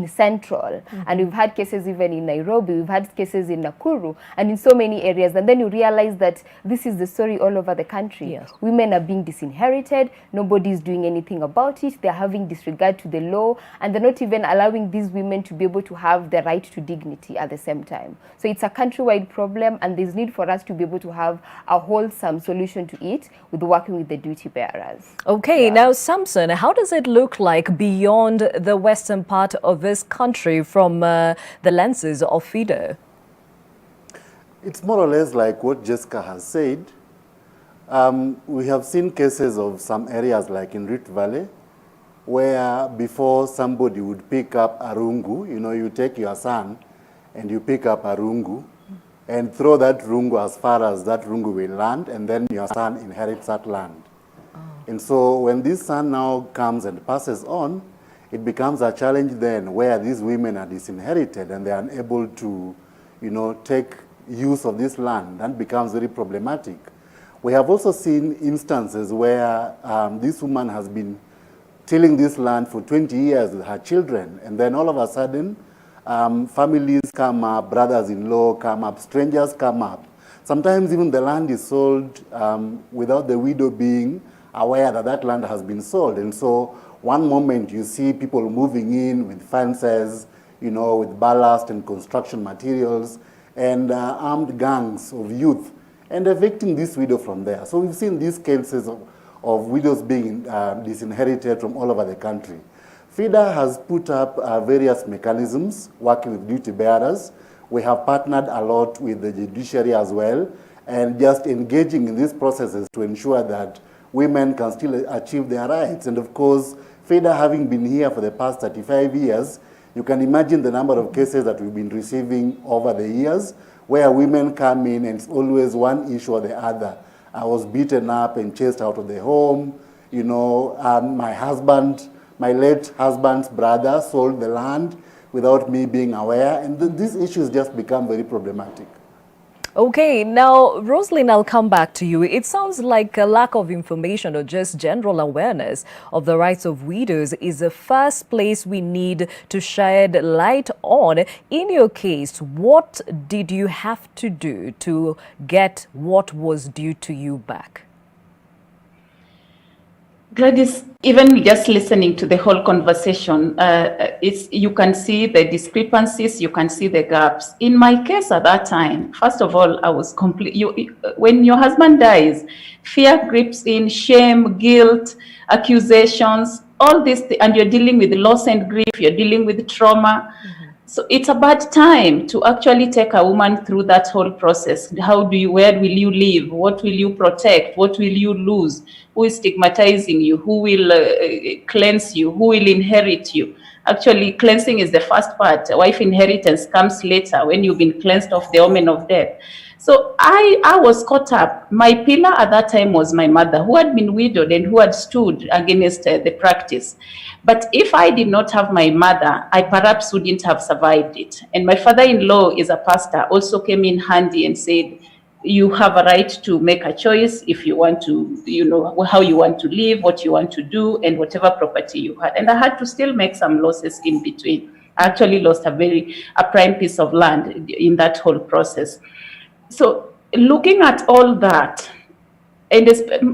Central, and we've had cases even in Nairobi, we've had cases in Nakuru, and in so many areas. And then you realize that this is the story all over the country. Yes. Women are being disinherited, nobody's doing anything about it, they're having disregard to the law, and they're not even allowing these women to be able to have the right to dignity at the same time. So it's a countrywide problem, and there's need for us to be able to have a wholesome solution to it with working with the duty bearers. Okay, now Samson, how does it look like beyond the western part of this country from the lenses of FIDO? It's more or less like what Jessica has said. We have seen cases of some areas like in Rift Valley, where before somebody would pick up a rungu, you know, you take your son and you pick up a rungu and throw that rungu as far as that rungu will land, and then your son inherits that land. And so when this son now comes and passes on, it becomes a challenge then where these women are disinherited and they are unable to, you know, take use of this land. That becomes very problematic. We have also seen instances where this woman has been tilling this land for 20 years with her children, and then all of a sudden, families come up, brothers-in-law come up, strangers come up. Sometimes even the land is sold without the widow being aware that that land has been sold. And so one moment you see people moving in with fences, you know, with ballast and construction materials, and armed gangs of youth and evicting this widow from there. So we've seen these cases of widows being disinherited from all over the country. FIDA has put up various mechanisms working with duty bearers. We have partnered a lot with the judiciary as well, and just engaging in these processes to ensure that women can still achieve their rights. And of course, FIDA having been here for the past 35 years, you can imagine the number of cases that we've been receiving over the years, where women come in and it's always one issue or the other. I was beaten up and chased out of the home. You know, my late husband's brother sold the land without me being aware, and these issues just become very problematic. Okay, now, Rosalind, I'll come back to you. It sounds like a lack of information or just general awareness of the rights of widows is the first place we need to shed light on. In your case, what did you have to do to get what was due to you back? Gladys, even just listening to the whole conversation, you can see the discrepancies, you can see the gaps. In my case at that time, first of all, I was when your husband dies, fear grips in, shame, guilt, accusations, all this, and you're dealing with loss and grief, you're dealing with trauma. So it's a bad time to actually take a woman through that whole process. Where will you live? What will you protect? What will you lose? Who is stigmatizing you? Who will cleanse you? Who will inherit you? Actually, cleansing is the first part. Wife inheritance comes later when you've been cleansed of the omen of death. So I was caught up. My pillar at that time was my mother, who had been widowed and who had stood against the practice. But if I did not have my mother, I perhaps wouldn't have survived it. And my father-in-law is a pastor, also came in handy and said, you have a right to make a choice if you want to, you know, how you want to live, what you want to do, and whatever property you had. And I had to still make some losses in between. I actually lost a prime piece of land in that whole process. So looking at all that, and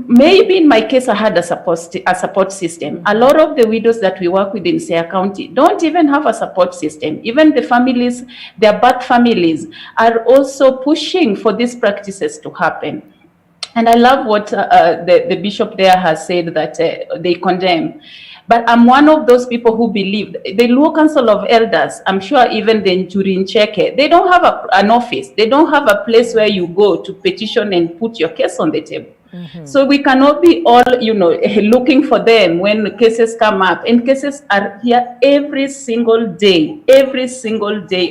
maybe in my case, I had a support system. A lot of the widows that we work with in Siaya County don't even have a support system. Even the families, their birth families, are also pushing for these practices to happen. And I love what the bishop there has said, that they condemn. But I'm one of those people who believe the Luo Council of Elders, I'm sure even the Ncheke, they don't have an office. They don't have a place where you go to petition and put your case on the table. So we cannot be all, looking for them when cases come up. And cases are here every single day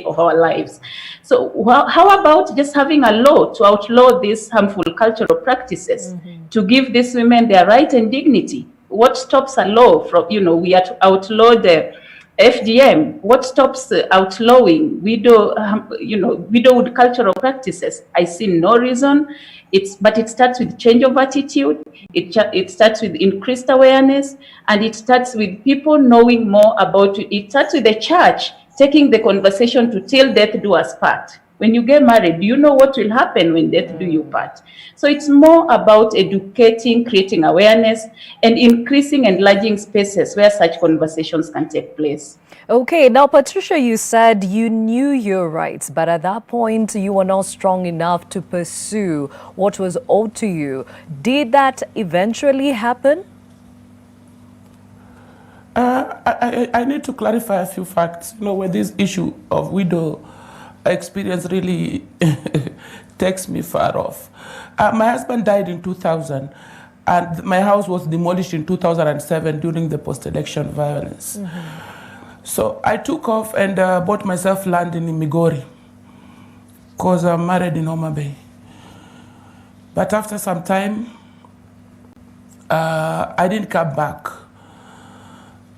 of our lives. So how about just having a law to outlaw these harmful cultural practices, to give these women their right and dignity? What stops a law from, we are to outlaw the FGM? What stops outlawing widowhood cultural practices? I see no reason. But it starts with change of attitude. It starts with increased awareness, and it starts with people knowing more about it. It starts with the church taking the conversation to till death do us part. When you get married, do you know what will happen when death do you part? So it's more about educating, creating awareness, and increasing and enlarging spaces where such conversations can take place. Okay, now Patricia, you said you knew your rights, but at that point you were not strong enough to pursue what was owed to you. Did that eventually happen? I need to clarify a few facts. When this issue of widow experience really takes me far off. My husband died in 2000, and my house was demolished in 2007 during the post-election violence. So I took off and bought myself land in Migori because I'm married in Homa Bay. But after some time, I didn't come back.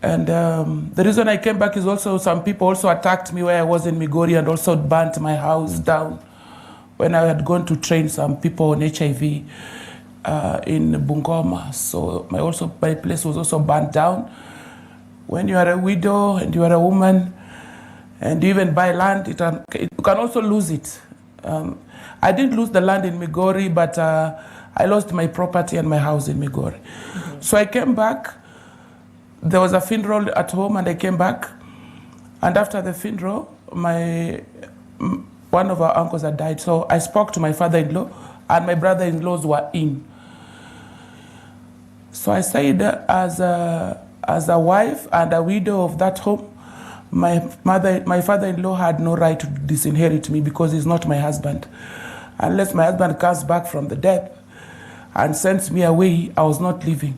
And the reason I came back is also some people also attacked me where I was in Migori and also burnt my house down when I had gone to train some people on HIV in Bungoma. So my place was also burnt down. When you are a widow and you are a woman and you even buy land, you can also lose it. I didn't lose the land in Migori, but I lost my property and my house in Migori. So I came back. There was a funeral at home and I came back. And after the funeral, one of our uncles had died. So I spoke to my father-in-law and my brother-in-laws were in. So I said, as a wife and a widow of that home, my father-in-law had no right to disinherit me because he's not my husband. Unless my husband comes back from the death and sends me away, I was not leaving.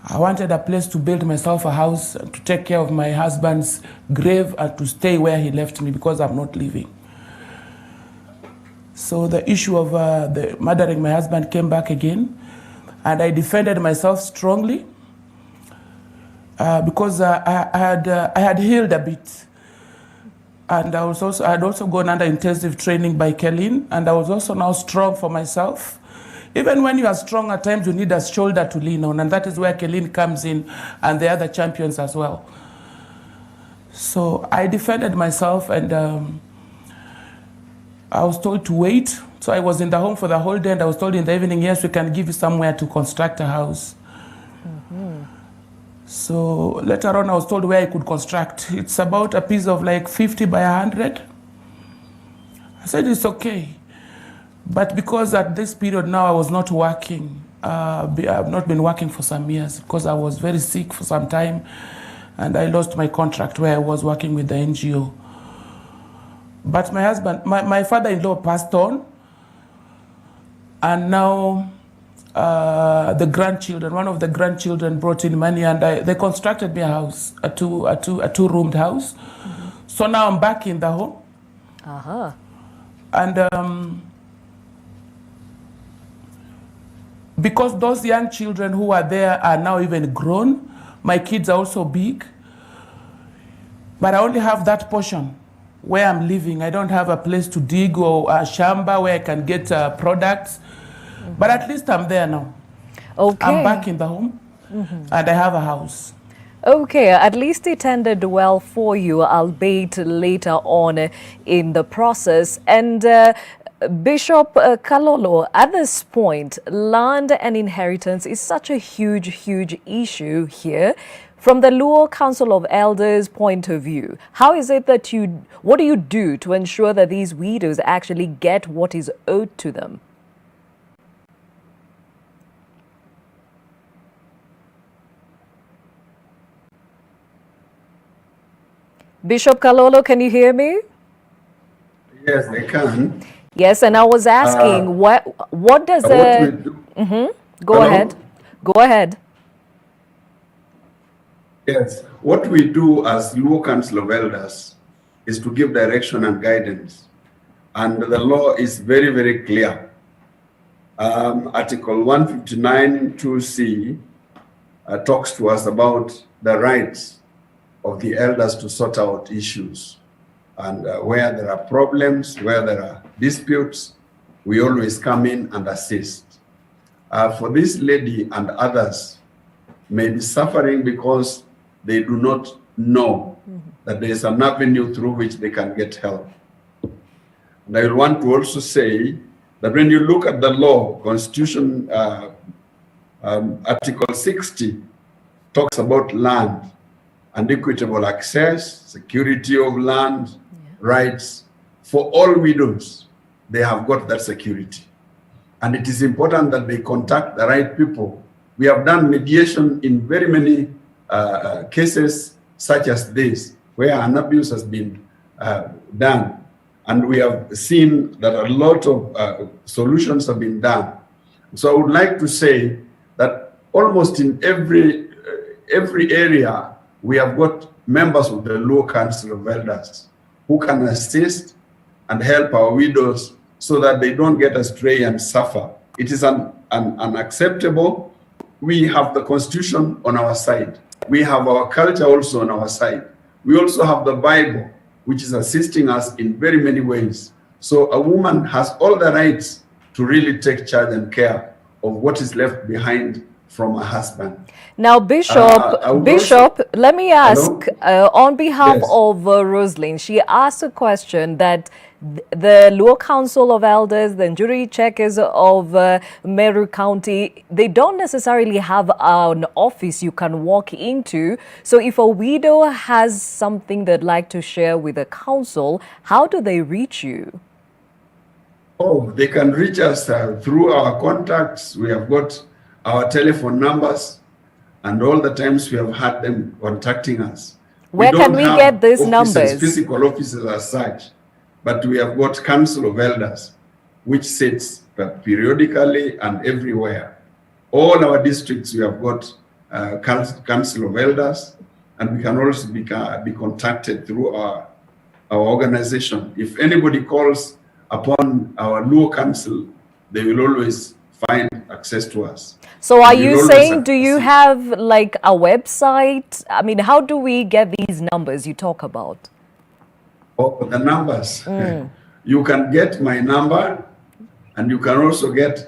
I wanted a place to build myself a house, to take care of my husband's grave, and to stay where he left me because I'm not leaving. So the issue of the murdering my husband came back again, and I defended myself strongly because I had healed a bit. And I had also gone under intensive training by Kelin, and I was also now strong for myself. Even when you are strong, at times you need a shoulder to lean on, and that is where Kelin comes in, and the other champions as well. So I defended myself, and I was told to wait. So I was in the home for the whole day, and I was told in the evening, yes, we can give you somewhere to construct a house. So later on, I was told where I could construct. It's about a piece of like 50 by 100. I said, it's okay. But because at this period now I was not working, I've not been working for some years because I was very sick for some time, and I lost my contract where I was working with the NGO. But my husband, my father-in-law passed on, and now the grandchildren, one of the grandchildren brought in money, and they constructed me a house, a two-roomed house. So now I'm back in the home. And because those young children who are there are now even grown, my kids are also big, but I only have that portion where I'm living. I don't have a place to dig or a shamba where I can get products, but at least I'm there now. Okay. I'm back in the home, and I have a house. Okay, at least it ended well for you, albeit later on in the process. And Bishop Kalolo, at this point, land and inheritance is such a huge issue here. From the Luo Council of Elders' point of view, how is it that what do you do to ensure that these widows actually get what is owed to them? Bishop Kalolo, can you hear me? Yes, I can. Yes, and I was asking, what does what we do. Go ahead. Go ahead. Yes, what we do as Luo Council of Elders is to give direction and guidance. And the law is very clear. Article 159 2C talks to us about the rights of the elders to sort out issues. And where there are problems, where there are disputes, we always come in and assist. For this lady and others may be suffering because they do not know that there is an avenue through which they can get help. And I want to also say that when you look at the law, Constitution, Article 60 talks about land and equitable access, security of land, rights. For all widows, they have got that security. And it is important that they contact the right people. We have done mediation in very many cases such as this, where an abuse has been done. And we have seen that a lot of solutions have been done. So I would like to say that almost in every area, we have got members of the Luo Council of Elders who can assist and help our widows so that they don't get astray and suffer. It is unacceptable. We have the Constitution on our side. We have our culture also on our side. We also have the Bible, which is assisting us in very many ways. So a woman has all the rights to really take charge and care of what is left behind from a husband. Now, Bishop, let me ask, on behalf of Roslyn, she asked a question that the Luo Council of Elders, the jury checkers of Meru County, they don't necessarily have an office you can walk into. So if a widow has something they'd like to share with the council, how do they reach you? Oh, they can reach us through our contacts. We have got our telephone numbers, and all the times we have had them contacting us. Where can we get these numbers? Physical offices as such, but we have got Council of Elders, which sits periodically and everywhere. All our districts, we have got Council of Elders, and we can also be contacted through our organization. If anybody calls upon our Luo Council, they will always find access to us. So are you saying, do you have like a website? I mean, how do we get these numbers you talk about? Oh, the numbers. You can get my number, and you can also get,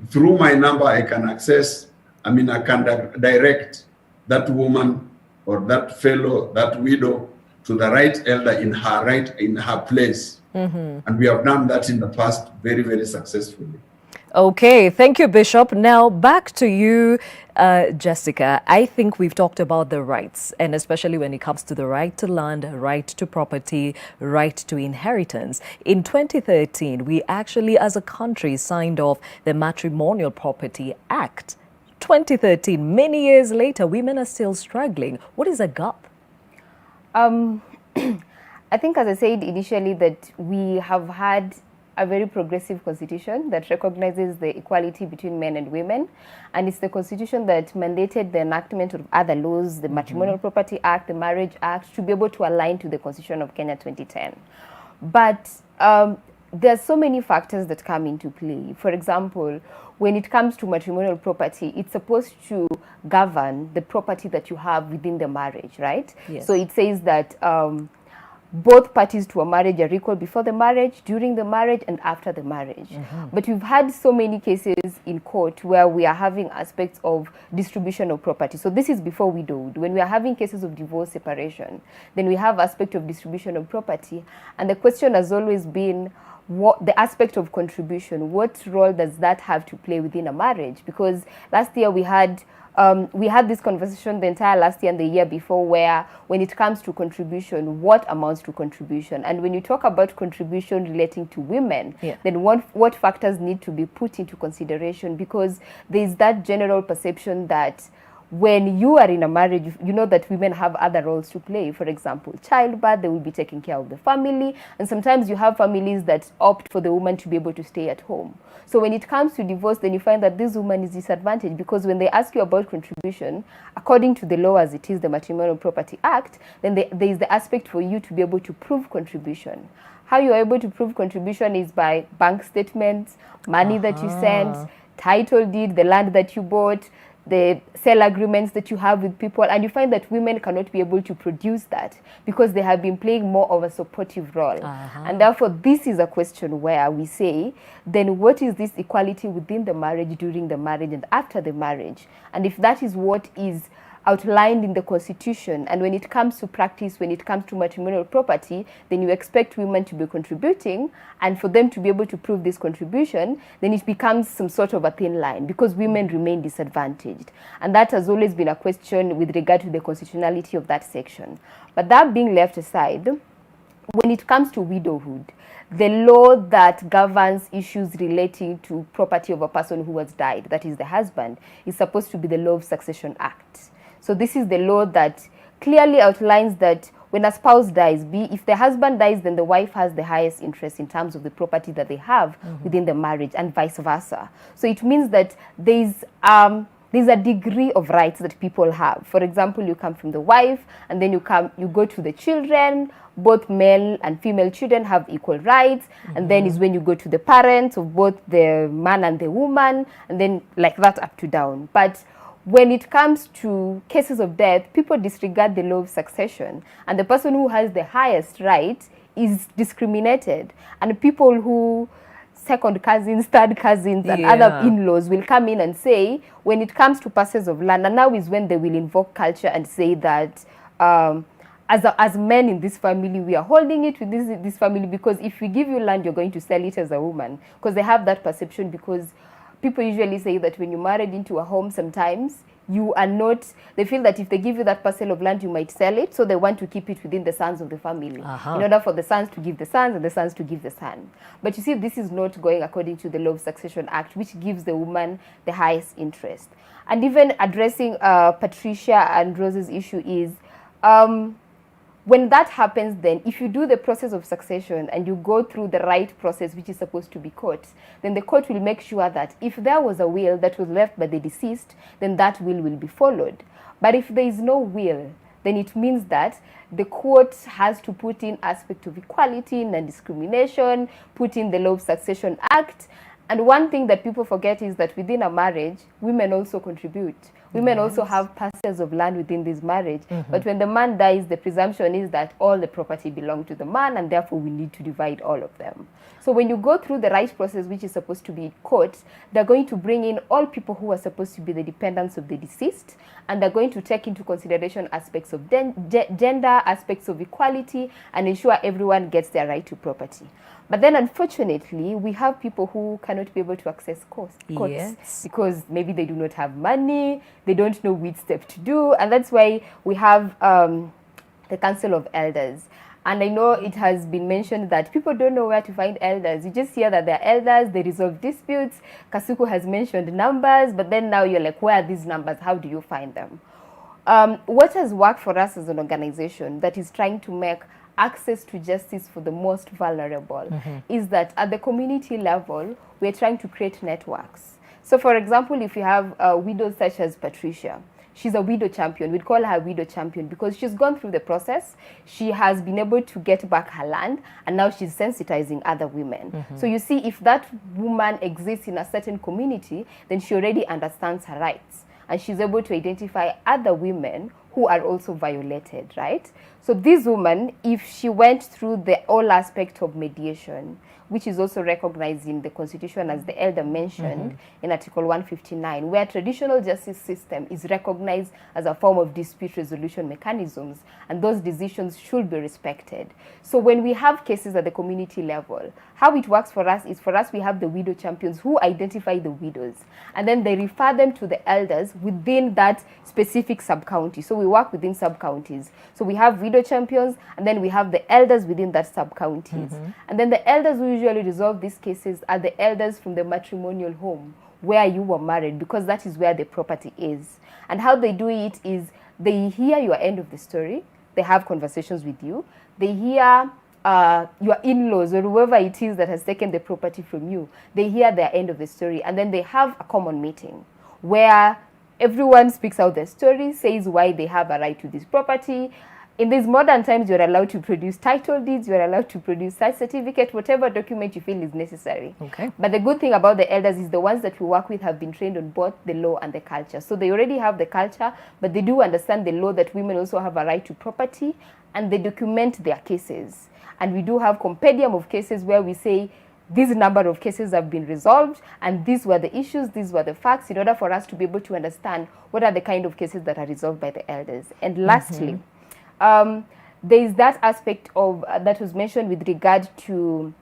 through my number, I can access, I can direct that woman or that fellow, that widow, to the right elder in her place. And we have done that in the past very, very successfully. Okay, thank you, Bishop. Now back to you, Jessica. I think we've talked about the rights, and especially when it comes to the right to land, right to property, right to inheritance. In 2013, we actually, as a country, signed off the Matrimonial Property Act. 2013, many years later, women are still struggling. What is a gap? I think, as I said initially, that we have had a very progressive constitution that recognizes the equality between men and women. And it's the constitution that mandated the enactment of other laws, the Matrimonial Property Act, the Marriage Act, to be able to align to the Constitution of Kenya 2010. But there are so many factors that come into play. For example, when it comes to matrimonial property, it's supposed to govern the property that you have within the marriage, right? Yes. So it says that both parties to a marriage are equal before the marriage, during the marriage, and after the marriage. But we've had so many cases in court where we are having aspects of distribution of property. So this is before widowhood. When we are having cases of divorce, separation, then we have aspect of distribution of property. And the question has always been, what the aspect of contribution, what role does that have to play within a marriage? Because last year we had this conversation the entire last year and the year before, where when it comes to contribution, what amounts to contribution? And when you talk about contribution relating to women, then what factors need to be put into consideration? Because there's that general perception that when you are in a marriage, you know that women have other roles to play. For example, childbirth, they will be taking care of the family. And sometimes you have families that opt for the woman to be able to stay at home. So when it comes to divorce, then you find that this woman is disadvantaged, because when they ask you about contribution, according to the law as it is, the Matrimonial Property Act, then there is the aspect for you to be able to prove contribution. How you are able to prove contribution is by bank statements, money that you send, title deed, the land that you bought, the sale agreements that you have with people, and you find that women cannot be able to produce that because they have been playing more of a supportive role. And therefore, this is a question where we say, then what is this equality within the marriage, during the marriage, and after the marriage? And if that is what is outlined in the Constitution, and when it comes to practice, when it comes to matrimonial property, then you expect women to be contributing, and for them to be able to prove this contribution, then it becomes some sort of a thin line, because women remain disadvantaged. And that has always been a question with regard to the constitutionality of that section. But that being left aside, when it comes to widowhood, the law that governs issues relating to property of a person who has died, that is the husband, is supposed to be the Law of Succession Act. So this is the law that clearly outlines that when a spouse dies, if the husband dies, then the wife has the highest interest in terms of the property that they have within the marriage, and vice versa. So it means that there's a degree of rights that people have. For example, you come from the wife, and then you go to the children. Both male and female children have equal rights, and then is when you go to the parents of both the man and the woman, and then like that up to down. But when it comes to cases of death, people disregard the law of succession, and the person who has the highest right is discriminated. And people who, second cousins, third cousins, and other in-laws will come in and say, when it comes to parcels of land, and now is when they will invoke culture and say that as men in this family, we are holding it with this family, because if we give you land, you're going to sell it as a woman. Because they have that perception, because people usually say that when you're married into a home, sometimes you are not, they feel that if they give you that parcel of land, you might sell it. So they want to keep it within the sons of the family in order for the sons to give the sons and the sons to give the son. But you see, this is not going according to the Law of Succession Act, which gives the woman the highest interest. And even addressing Patricia and Rose's issue is, when that happens, then if you do the process of succession and you go through the right process, which is supposed to be court, then the court will make sure that if there was a will that was left by the deceased, then that will be followed. But if there is no will, then it means that the court has to put in aspect of equality, non-discrimination, put in the Law of Succession Act. And one thing that people forget is that within a marriage, women also contribute. Women also have parcels of land within this marriage. But when the man dies, the presumption is that all the property belongs to the man, and therefore we need to divide all of them. So when you go through the right process, which is supposed to be court, they're going to bring in all people who are supposed to be the dependents of the deceased, and they're going to take into consideration aspects of gender, aspects of equality, and ensure everyone gets their right to property. But then, unfortunately, we have people who cannot be able to access courts because maybe they do not have money, they don't know which step to do, and that's why we have the Council of Elders. And I know it has been mentioned that people don't know where to find elders. You just hear that they're elders, they resolve disputes. Kasuku has mentioned numbers, but then now you're like, where are these numbers? How do you find them? What has worked for us as an organization that is trying to make access to justice for the most vulnerable is that at the community level, we're trying to create networks. So for example, if you have widows such as Patricia, she's a widow champion. We'd call her a widow champion because she's gone through the process. She has been able to get back her land, and now she's sensitizing other women. So you see, if that woman exists in a certain community, then she already understands her rights, and she's able to identify other women who are also violated, right? So this woman, if she went through the whole aspect of mediation, which is also recognized in the Constitution, as the elder mentioned in Article 159, where traditional justice system is recognized as a form of dispute resolution mechanisms, and those decisions should be respected. So when we have cases at the community level, how it works for us is, for us, we have the widow champions who identify the widows, and then they refer them to the elders within that specific sub-county. So we work within sub-counties. So we have widow champions, and then we have the elders within that sub-counties. And then the elders who usually resolve these cases are the elders from the matrimonial home where you were married, because that is where the property is. And how they do it is they hear your end of the story, they have conversations with you, they hear your in-laws or whoever it is that has taken the property from you, they hear their end of the story, and then they have a common meeting where everyone speaks out their story, says why they have a right to this property. In these modern times, you're allowed to produce title deeds, you're allowed to produce such certificate, whatever document you feel is necessary. But the good thing about the elders is the ones that we work with have been trained on both the law and the culture. So they already have the culture, but they do understand the law that women also have a right to property, and they document their cases. And we do have compendium of cases where we say, this number of cases have been resolved, and these were the issues, these were the facts, in order for us to be able to understand what are the kind of cases that are resolved by the elders. And lastly, there is that aspect of that was mentioned with regard to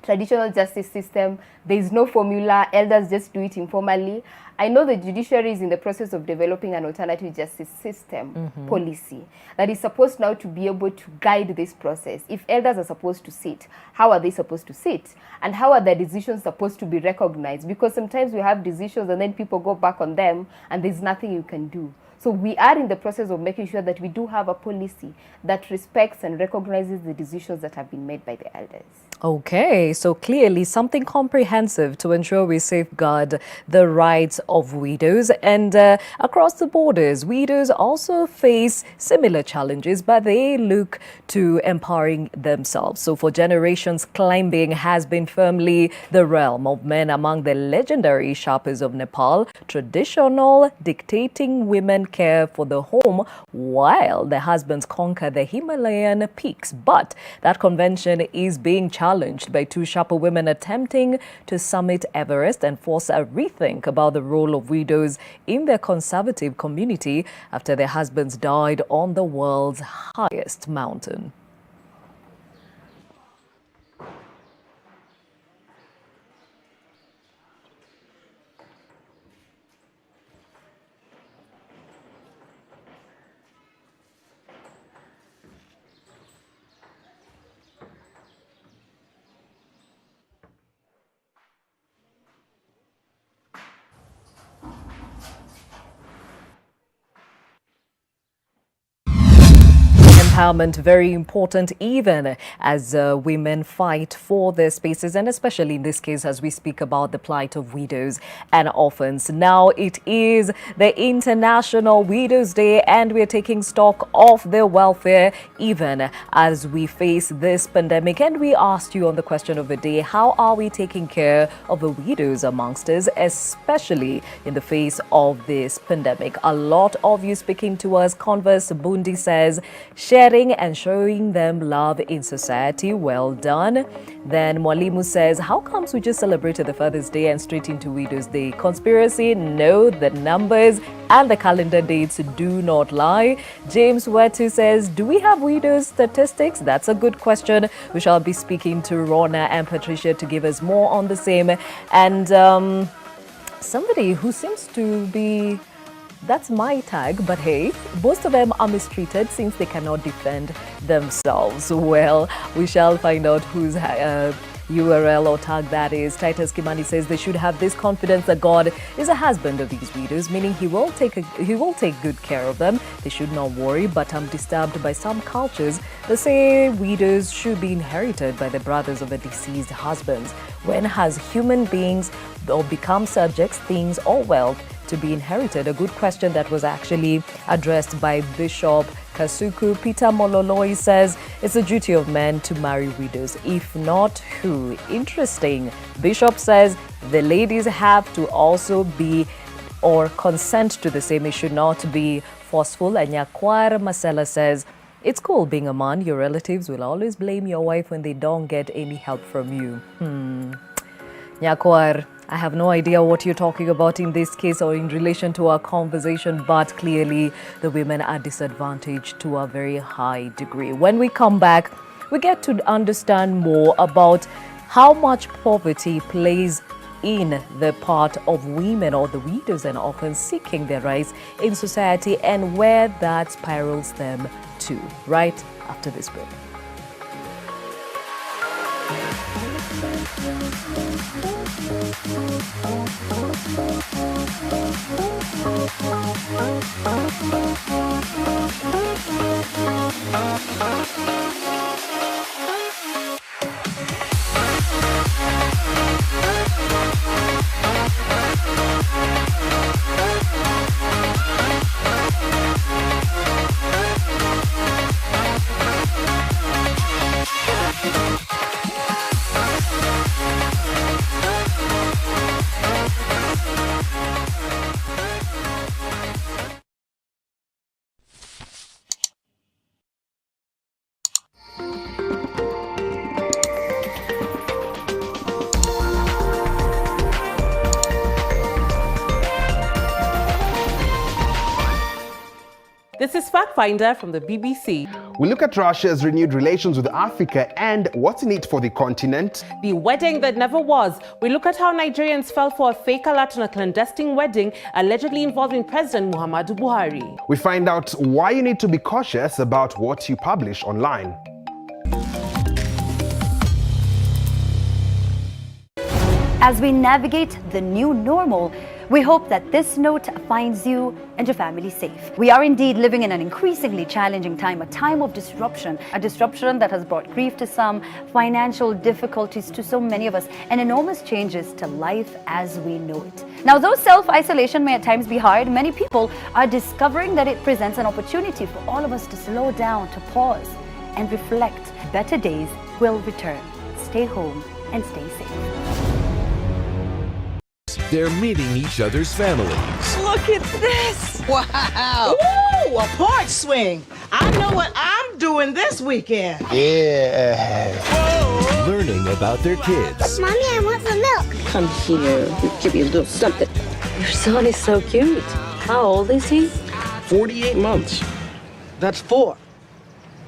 traditional justice system. There is no formula, elders just do it informally. I know the judiciary is in the process of developing an alternative justice system policy that is supposed now to be able to guide this process. If elders are supposed to sit, how are they supposed to sit? And how are their decisions supposed to be recognized? Because sometimes we have decisions and then people go back on them and there's nothing you can do. So we are in the process of making sure that we do have a policy that respects and recognizes the decisions that have been made by the elders. Okay, so clearly something comprehensive to ensure we safeguard the rights of widows. And across the borders, widows also face similar challenges, but they look to empowering themselves. So for generations, climbing has been firmly the realm of men among the legendary Sherpas of Nepal. Traditional dictating women care for the home while the husbands conquer the Himalayan peaks. But that convention is being challenged by two Sherpa women attempting to summit Everest and force a rethink about the role of widows in their conservative community after their husbands died on the world's highest mountain. empowerment very important even as women fight for their spaces, and especially in this case as we speak about the plight of widows and orphans. Now it is the International Widows Day and we're taking stock of their welfare even as we face this pandemic. And we asked you on the question of the day, how are we taking care of the widows amongst us, especially in the face of this pandemic? A lot of you speaking to us. Converse Bundi says, sharing and showing them love in society. Well done. Then Mwalimu says, how comes we just celebrated the Father's Day and straight into Widows Day? Conspiracy? No, the numbers and the calendar dates do not lie. James Wetu says, do we have widows statistics? That's a good question. We shall be speaking to Rona and Patricia to give us more on the same. And somebody who seems to be, that's my tag, but hey, most of them are mistreated since they cannot defend themselves. Well, we shall find out whose URL or tag that is. Titus Kimani says they should have this confidence that God is a husband of these widows, meaning he will take good care of them. They should not worry, but I'm disturbed by some cultures that say widows should be inherited by the brothers of the deceased husbands. When has human beings or become subjects, things or wealth to be inherited? A good question that was actually addressed by Bishop Kasuku. Peter Mololoi says it's a duty of men to marry widows. If not, who? Interesting. Bishop says the ladies have to also be or consent to the same. It should not be forceful. And Nyakwar Marcella says it's cool being a man. Your relatives will always blame your wife when they don't get any help from you. Nyakwar, I have no idea what you're talking about in this case or in relation to our conversation, but clearly the women are disadvantaged to a very high degree. When we come back, we get to understand more about how much poverty plays in the part of women or the widows and orphans seeking their rights in society and where that spirals them to, right after this break. This is Fact Finder from the BBC. We look at Russia's renewed relations with Africa and what's in it for the continent. The wedding that never was. We look at how Nigerians fell for a fake alert on a clandestine wedding allegedly involving President Muhammadu Buhari. We find out why you need to be cautious about what you publish online. As we navigate the new normal, we hope that this note finds you and your family safe. We are indeed living in an increasingly challenging time, a time of disruption, a disruption that has brought grief to some, financial difficulties to so many of us, and enormous changes to life as we know it. Now, though self-isolation may at times be hard, many people are discovering that it presents an opportunity for all of us to slow down, to pause, and reflect. Better days will return. Stay home and stay safe. They're meeting each other's families. Look at this! Wow! Ooh, a porch swing! I know what I'm doing this weekend. Yeah. Whoa. Learning about their kids. Mommy, I want some milk. Come here. We'll give you a little something. Your son is so cute. How old is he? 48 months. That's 4.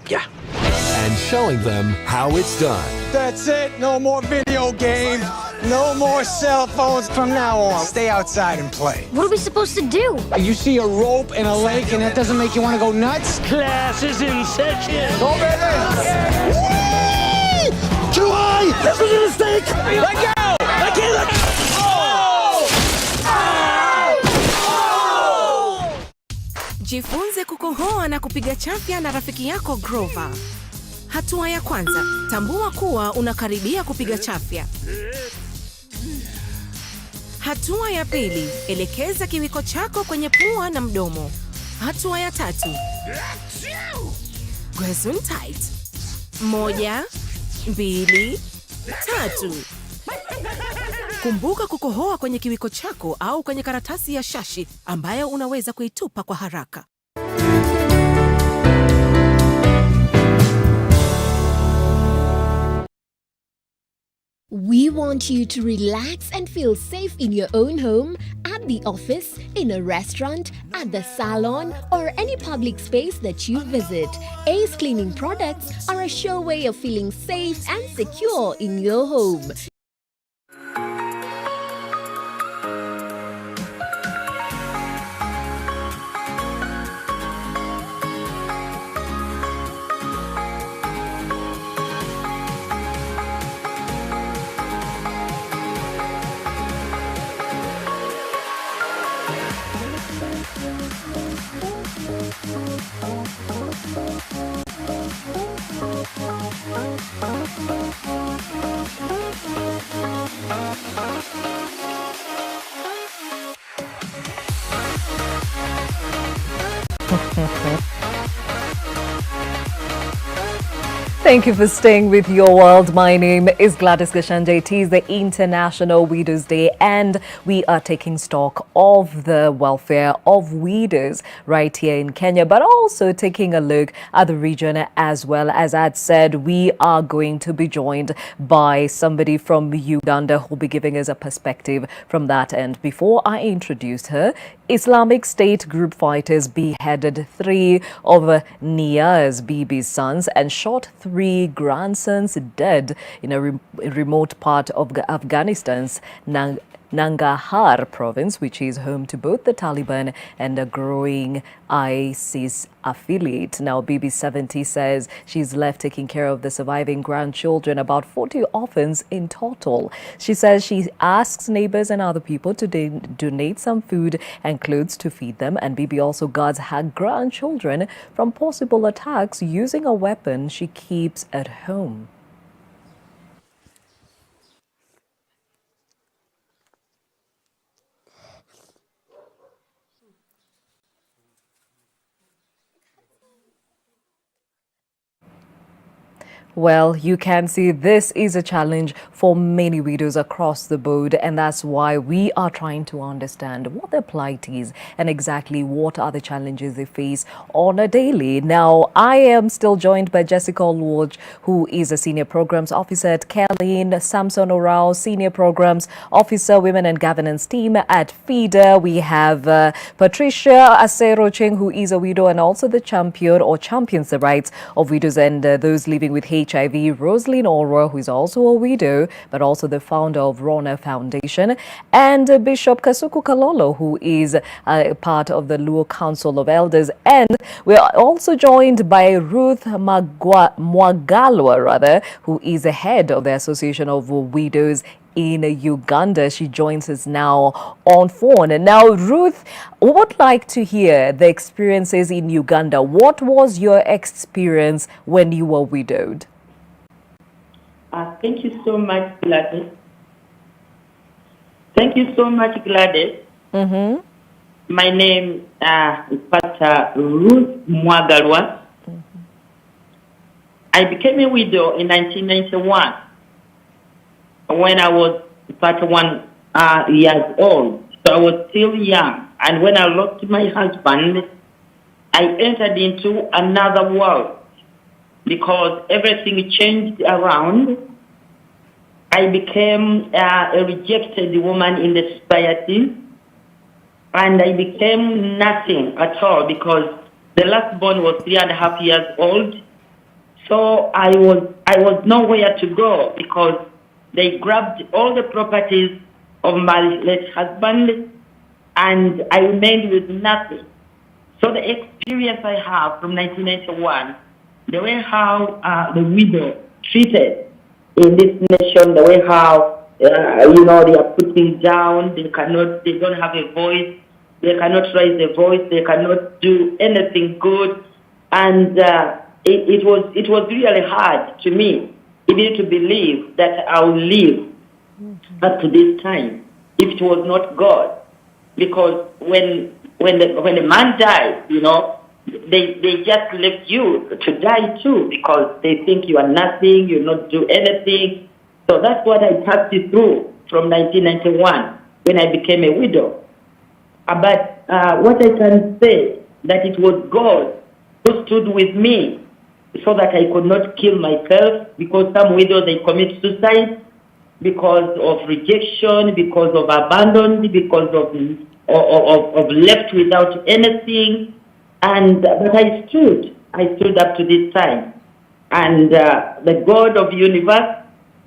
Yeah. And showing them how it's done. That's it. No more video games. No more cell phones from now on. Stay outside and play. What are we supposed to do? You see a rope in a lake and that doesn't make you want to go nuts? Class is in session. Go, baby. Whee! Too high. This was a mistake. Let go. I can't let go. De Jifunze kukohoa na kupiga chafya na rafiki yako Grover. Hatua ya kwanza, tambua kuwa unakaribia kupiga chafya. Hatua ya pili, elekeza kiwiko chako kwenye pua na mdomo. Hatua ya tatu, Gesundheit. 1, 2, 3. Kumbuka kukohoa kwenye kiwiko chako au kwenye karatasi ya shashi ambayo unaweza kuitupa kwa haraka. We want you to relax and feel safe in your own home, at the office, in a restaurant, at the salon, or any public space that you visit. Ace Cleaning products are a sure way of feeling safe and secure in your home. Thank you for staying with Your World. My name is Gladys Gachanja. It is the International Widows Day, and we are taking stock of the welfare of widows right here in Kenya, but also taking a look at the region as well. As I'd said, we are going to be joined by somebody from Uganda who will be giving us a perspective from that end. Before I introduce her, Islamic State group fighters beheaded 3 of Nia's Bibi's sons and shot 3 grandsons dead in a remote part of Afghanistan's Nangarhar province, which is home to both the Taliban and a growing ISIS affiliate. Now, Bibi 70 says she's left taking care of the surviving grandchildren, about 40 orphans in total. She says she asks neighbors and other people to donate some food and clothes to feed them. And Bibi also guards her grandchildren from possible attacks using a weapon she keeps at home. Well, you can see this is a challenge for many widows across the board, and that's why we are trying to understand what their plight is and exactly what are the challenges they face on a daily. Now, I am still joined by Jessica Olwoj, who is a Senior Programs Officer at Kelin, Samson Orao, Senior Programs Officer, Women and Governance Team at FIDA. We have Patricia Asero Cheng, who is a widow and also the champion or champions the rights of widows and those living with HIV, Rosaline Ora, who is also a widow, but also the founder of Rona Foundation, and Bishop Kasuku Kalolo, who is part of the Luo Council of Elders. And we are also joined by Ruth Mwagalwa, who is the head of the Association of Widows in Uganda. She joins us now on phone. And now, Ruth, we would like to hear the experiences in Uganda. What was your experience when you were widowed? Thank you so much, Gladys. Thank you so much, Gladys. Mm-hmm. My name is Pastor Ruth Mwagalwa. I became a widow in 1991 when I was 31 years old. So I was still young. And when I lost my husband, I entered into another world because everything changed around. I became a rejected woman in the society, and I became nothing at all because the last born was 3.5 years old. So I was nowhere to go because they grabbed all the properties of my late husband, and I remained with nothing. So the experience I have from 1991, the way how the widow treated in this nation, the way how they are putting down, they don't have a voice, They cannot raise their voice. They cannot do anything good. And it was really hard to me, even to believe that I will live up to this time if it was not God. Because when the man dies, you know, they just left you to die too, because they think you are nothing, you not do anything. So that's what I passed through from 1991 when I became a widow. But what I can say, that it was God who stood with me so that I could not kill myself, because some widows, they commit suicide because of rejection, because of abandoned, because of left without anything. And but I stood up to this time. And the God of the universe,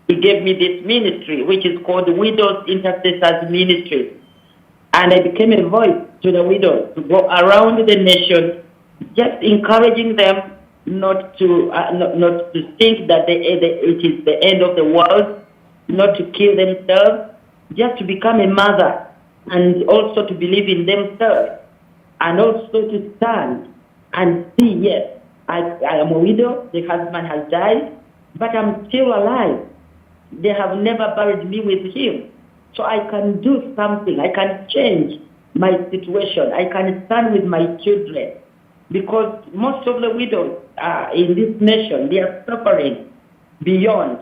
he gave me this ministry, which is called Widows Intercessors Ministry. And I became a voice to the widows to go around the nation, just encouraging them not to think that it is the end of the world, not to kill themselves, just to become a mother, and also to believe in themselves, and also to stand and see, yes, I am a widow, the husband has died, but I'm still alive. They have never buried me with him. So I can do something. I can change my situation. I can stand with my children. Because most of the widows in this nation, they are suffering beyond.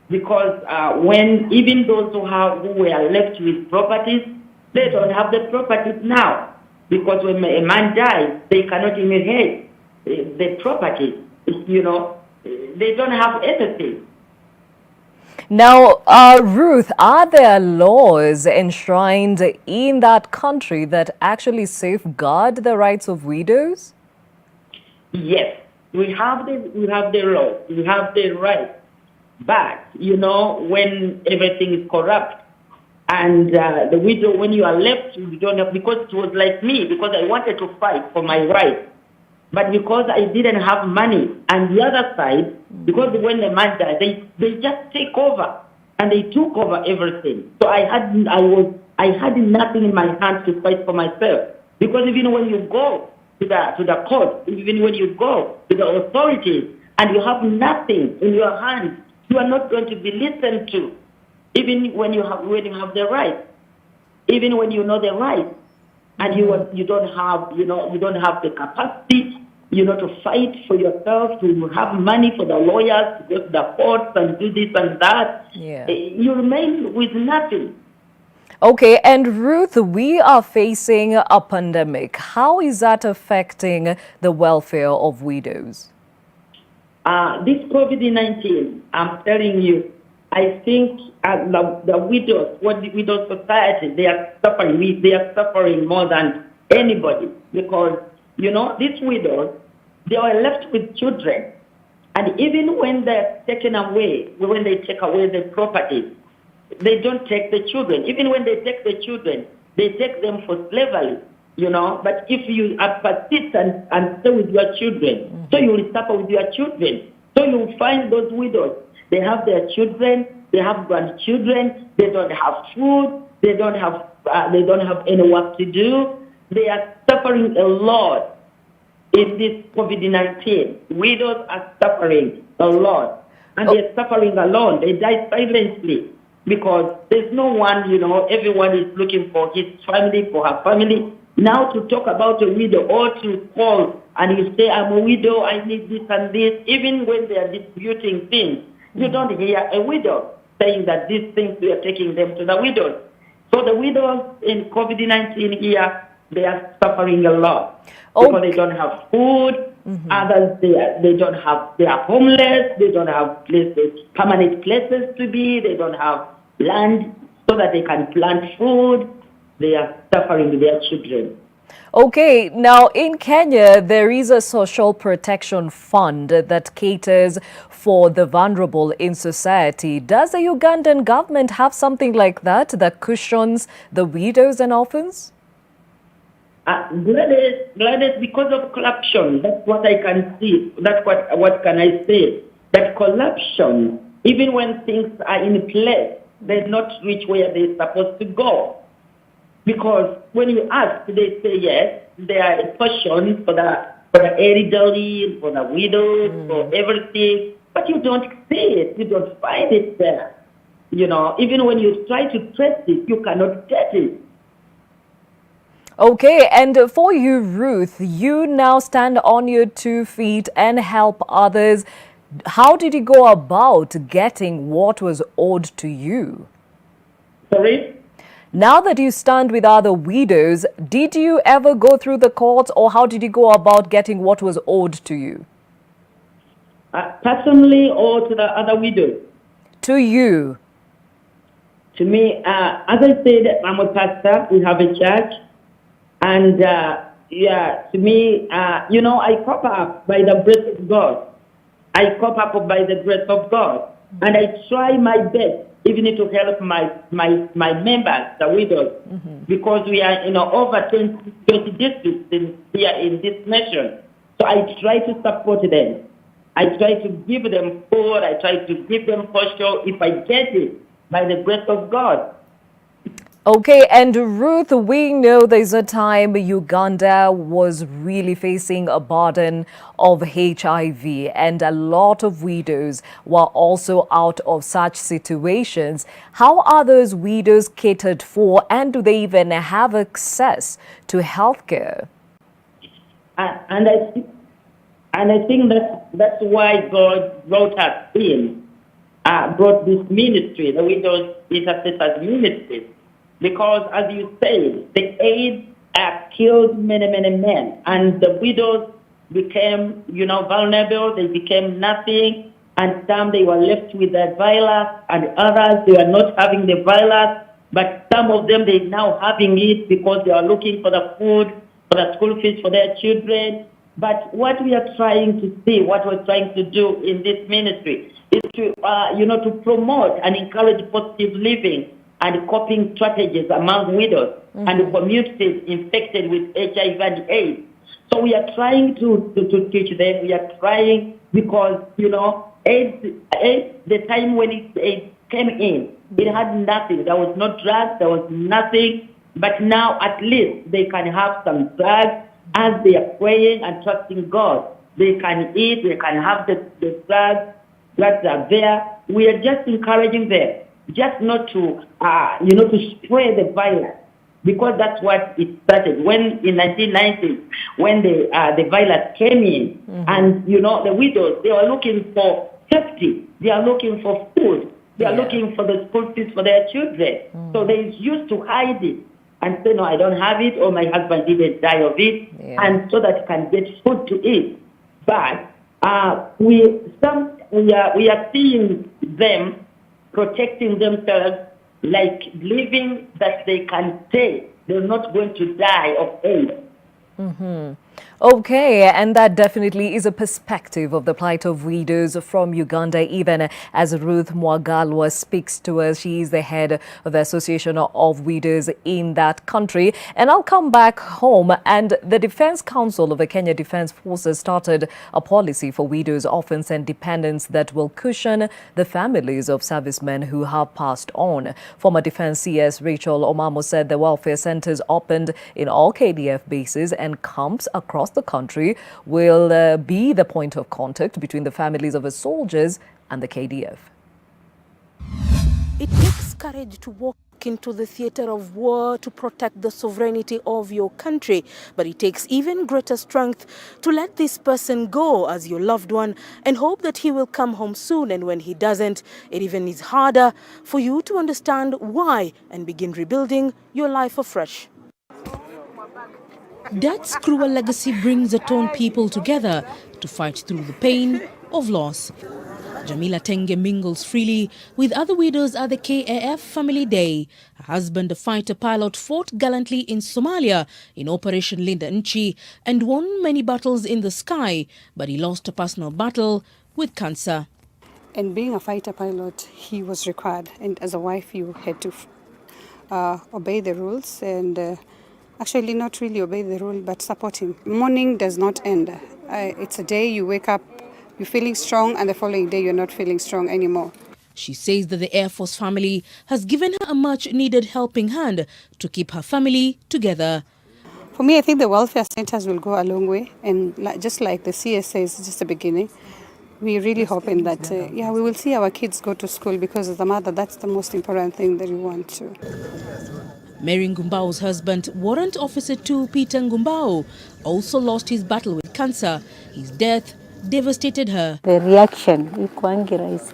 Because when even those who were left with properties, they don't have the properties now. Because when a man dies, they cannot inherit the property. You know, they don't have anything. Now, Ruth, are there laws enshrined in that country that actually safeguard the rights of widows? Yes, we have the law, we have the right. But, you know, when everything is corrupt, and the widow, when you are left, you don't have, because it was like me, because I wanted to fight for my rights. But because I didn't have money, and the other side, because when the man died, they just take over, and they took over everything. So I had nothing in my hands to fight for myself. Because even when you go to the court, even when you go to the authorities, and you have nothing in your hands, you are not going to be listened to. Even when you have the right, even when you know the right, and you don't have the capacity, to fight for yourself, to have money for the lawyers, to go to the courts and do this and that. Yeah. You remain with nothing. Okay, and Ruth, we are facing a pandemic. How is that affecting the welfare of widows? This COVID-19, I'm telling you, I think the widows, the widow society, they are suffering. They are suffering more than anybody, because, these widows, they are left with children. And even when they're taken away, when they take away the property, they don't take the children. Even when they take the children, they take them for slavery, But if you are persistent and stay with your children, so you will suffer with your children. So you will find those widows, they have their children, they have grandchildren, they don't have food, they don't have any work to do. They are suffering a lot in this COVID-19. Widows are suffering a lot. And they're suffering alone. They die silently because there's no one, everyone is looking for his family, for her family. Now to talk about a widow or to call and you say, I'm a widow, I need this and this, even when they are disputing things, you don't hear a widow saying that these things, we are taking them to the widows. So the widows in COVID-19 here, they are suffering a lot because they don't have food. Others, they don't have, they are homeless. They don't have places, permanent places to be. They don't have land so that they can plant food. They are suffering with their children. Okay, now in Kenya, there is a social protection fund that caters for the vulnerable in society. Does the Ugandan government have something like that cushions the widows and orphans? Gladys, because of corruption, that's what I can see. That's what can I say? That corruption, even when things are in place, they not reach where they're supposed to go. Because when you ask, they say yes, there are a portion for the elderly, for the widows, for everything, but you don't see it, you don't find it there. You know, even when you try to trace it, you cannot get it. Okay, and for you, Ruth, you now stand on your 2 feet and help others. How did you go about getting what was owed to you? Sorry? Now that you stand with other widows, did you ever go through the courts, or how did you go about getting what was owed to you? Personally or to the other widows? To you. To me, as I said, I'm a pastor. We have a church. And, to me, I cope up by the grace of God. I cope up by the grace of God. And I try my best, even to help my members, the widows, because we are, over 20 districts here in this nation. So I try to support them. I try to give them food. I try to give them posture if I get it, by the grace of God. Okay, and Ruth, we know there's a time Uganda was really facing a burden of HIV, and a lot of widows were also out of such situations. How are those widows catered for, and do they even have access to healthcare? And I think that's why God brought us in, brought this ministry, the Widows Intercessors Ministry. Because, as you said, the AIDS killed many, many men. And the widows became, vulnerable. They became nothing. And some, they were left with the virus. And others, they were not having the virus. But some of them, they're now having it because they are looking for the food, for the school fees for their children. But what we are trying to see, what we're trying to do in this ministry is to, to promote and encourage positive living and coping strategies among widows and communities infected with HIV and AIDS. So we are trying to teach them. We are trying because, AIDS, the time when it came in, it had nothing. There was no drugs. There was nothing. But now at least they can have some drugs as they are praying and trusting God. They can eat. They can have the drugs that are there. We are just encouraging them. Just not to, to spread the virus, because that's what it started. When in 1990, when the virus came in, and the widows, they were looking for safety, they are looking for food, they are looking for the school fees for their children. So they used to hide it and say, no, I don't have it, or my husband didn't die of it, and so that he can get food to eat. But we are seeing them protecting themselves, like living that they can say they're not going to die of AIDS. Okay, and that definitely is a perspective of the plight of widows from Uganda, even as Ruth Mwagalwa speaks to us. She is the head of the Association of Widows in that country. And I'll come back home, and the Defense Council of the Kenya Defense Forces started a policy for widows, orphans and dependents that will cushion the families of servicemen who have passed on. Former Defense CS Rachel Omamo said the welfare centers opened in all KDF bases and camps across the country will be the point of contact between the families of the soldiers and the KDF. It takes courage to walk into the theater of war to protect the sovereignty of your country, but it takes even greater strength to let this person go as your loved one and hope that he will come home soon. And when he doesn't, it even is harder for you to understand why and begin rebuilding your life afresh. Death's cruel legacy brings the torn people together to fight through the pain of loss. Jamila Tenge mingles freely with other widows at the KAF Family Day. Her husband, a fighter pilot, fought gallantly in Somalia in Operation Linda Nchi and won many battles in the sky, but he lost a personal battle with cancer. And being a fighter pilot, he was required, and as a wife you had to obey the rules and actually not really obey the rule, but support him. Mourning does not end. It's a day you wake up, you're feeling strong, and the following day you're not feeling strong anymore. She says that the Air Force family has given her a much-needed helping hand to keep her family together. For me, I think the welfare centers will go a long way, and just like the CSA is just the beginning. We're really hoping that, we will see our kids go to school, because as a mother, that's the most important thing that we want to. Mary Ngumbao's husband, Warrant Officer 2 Peter Ngumbao, also lost his battle with cancer. His death devastated her. The reaction, it's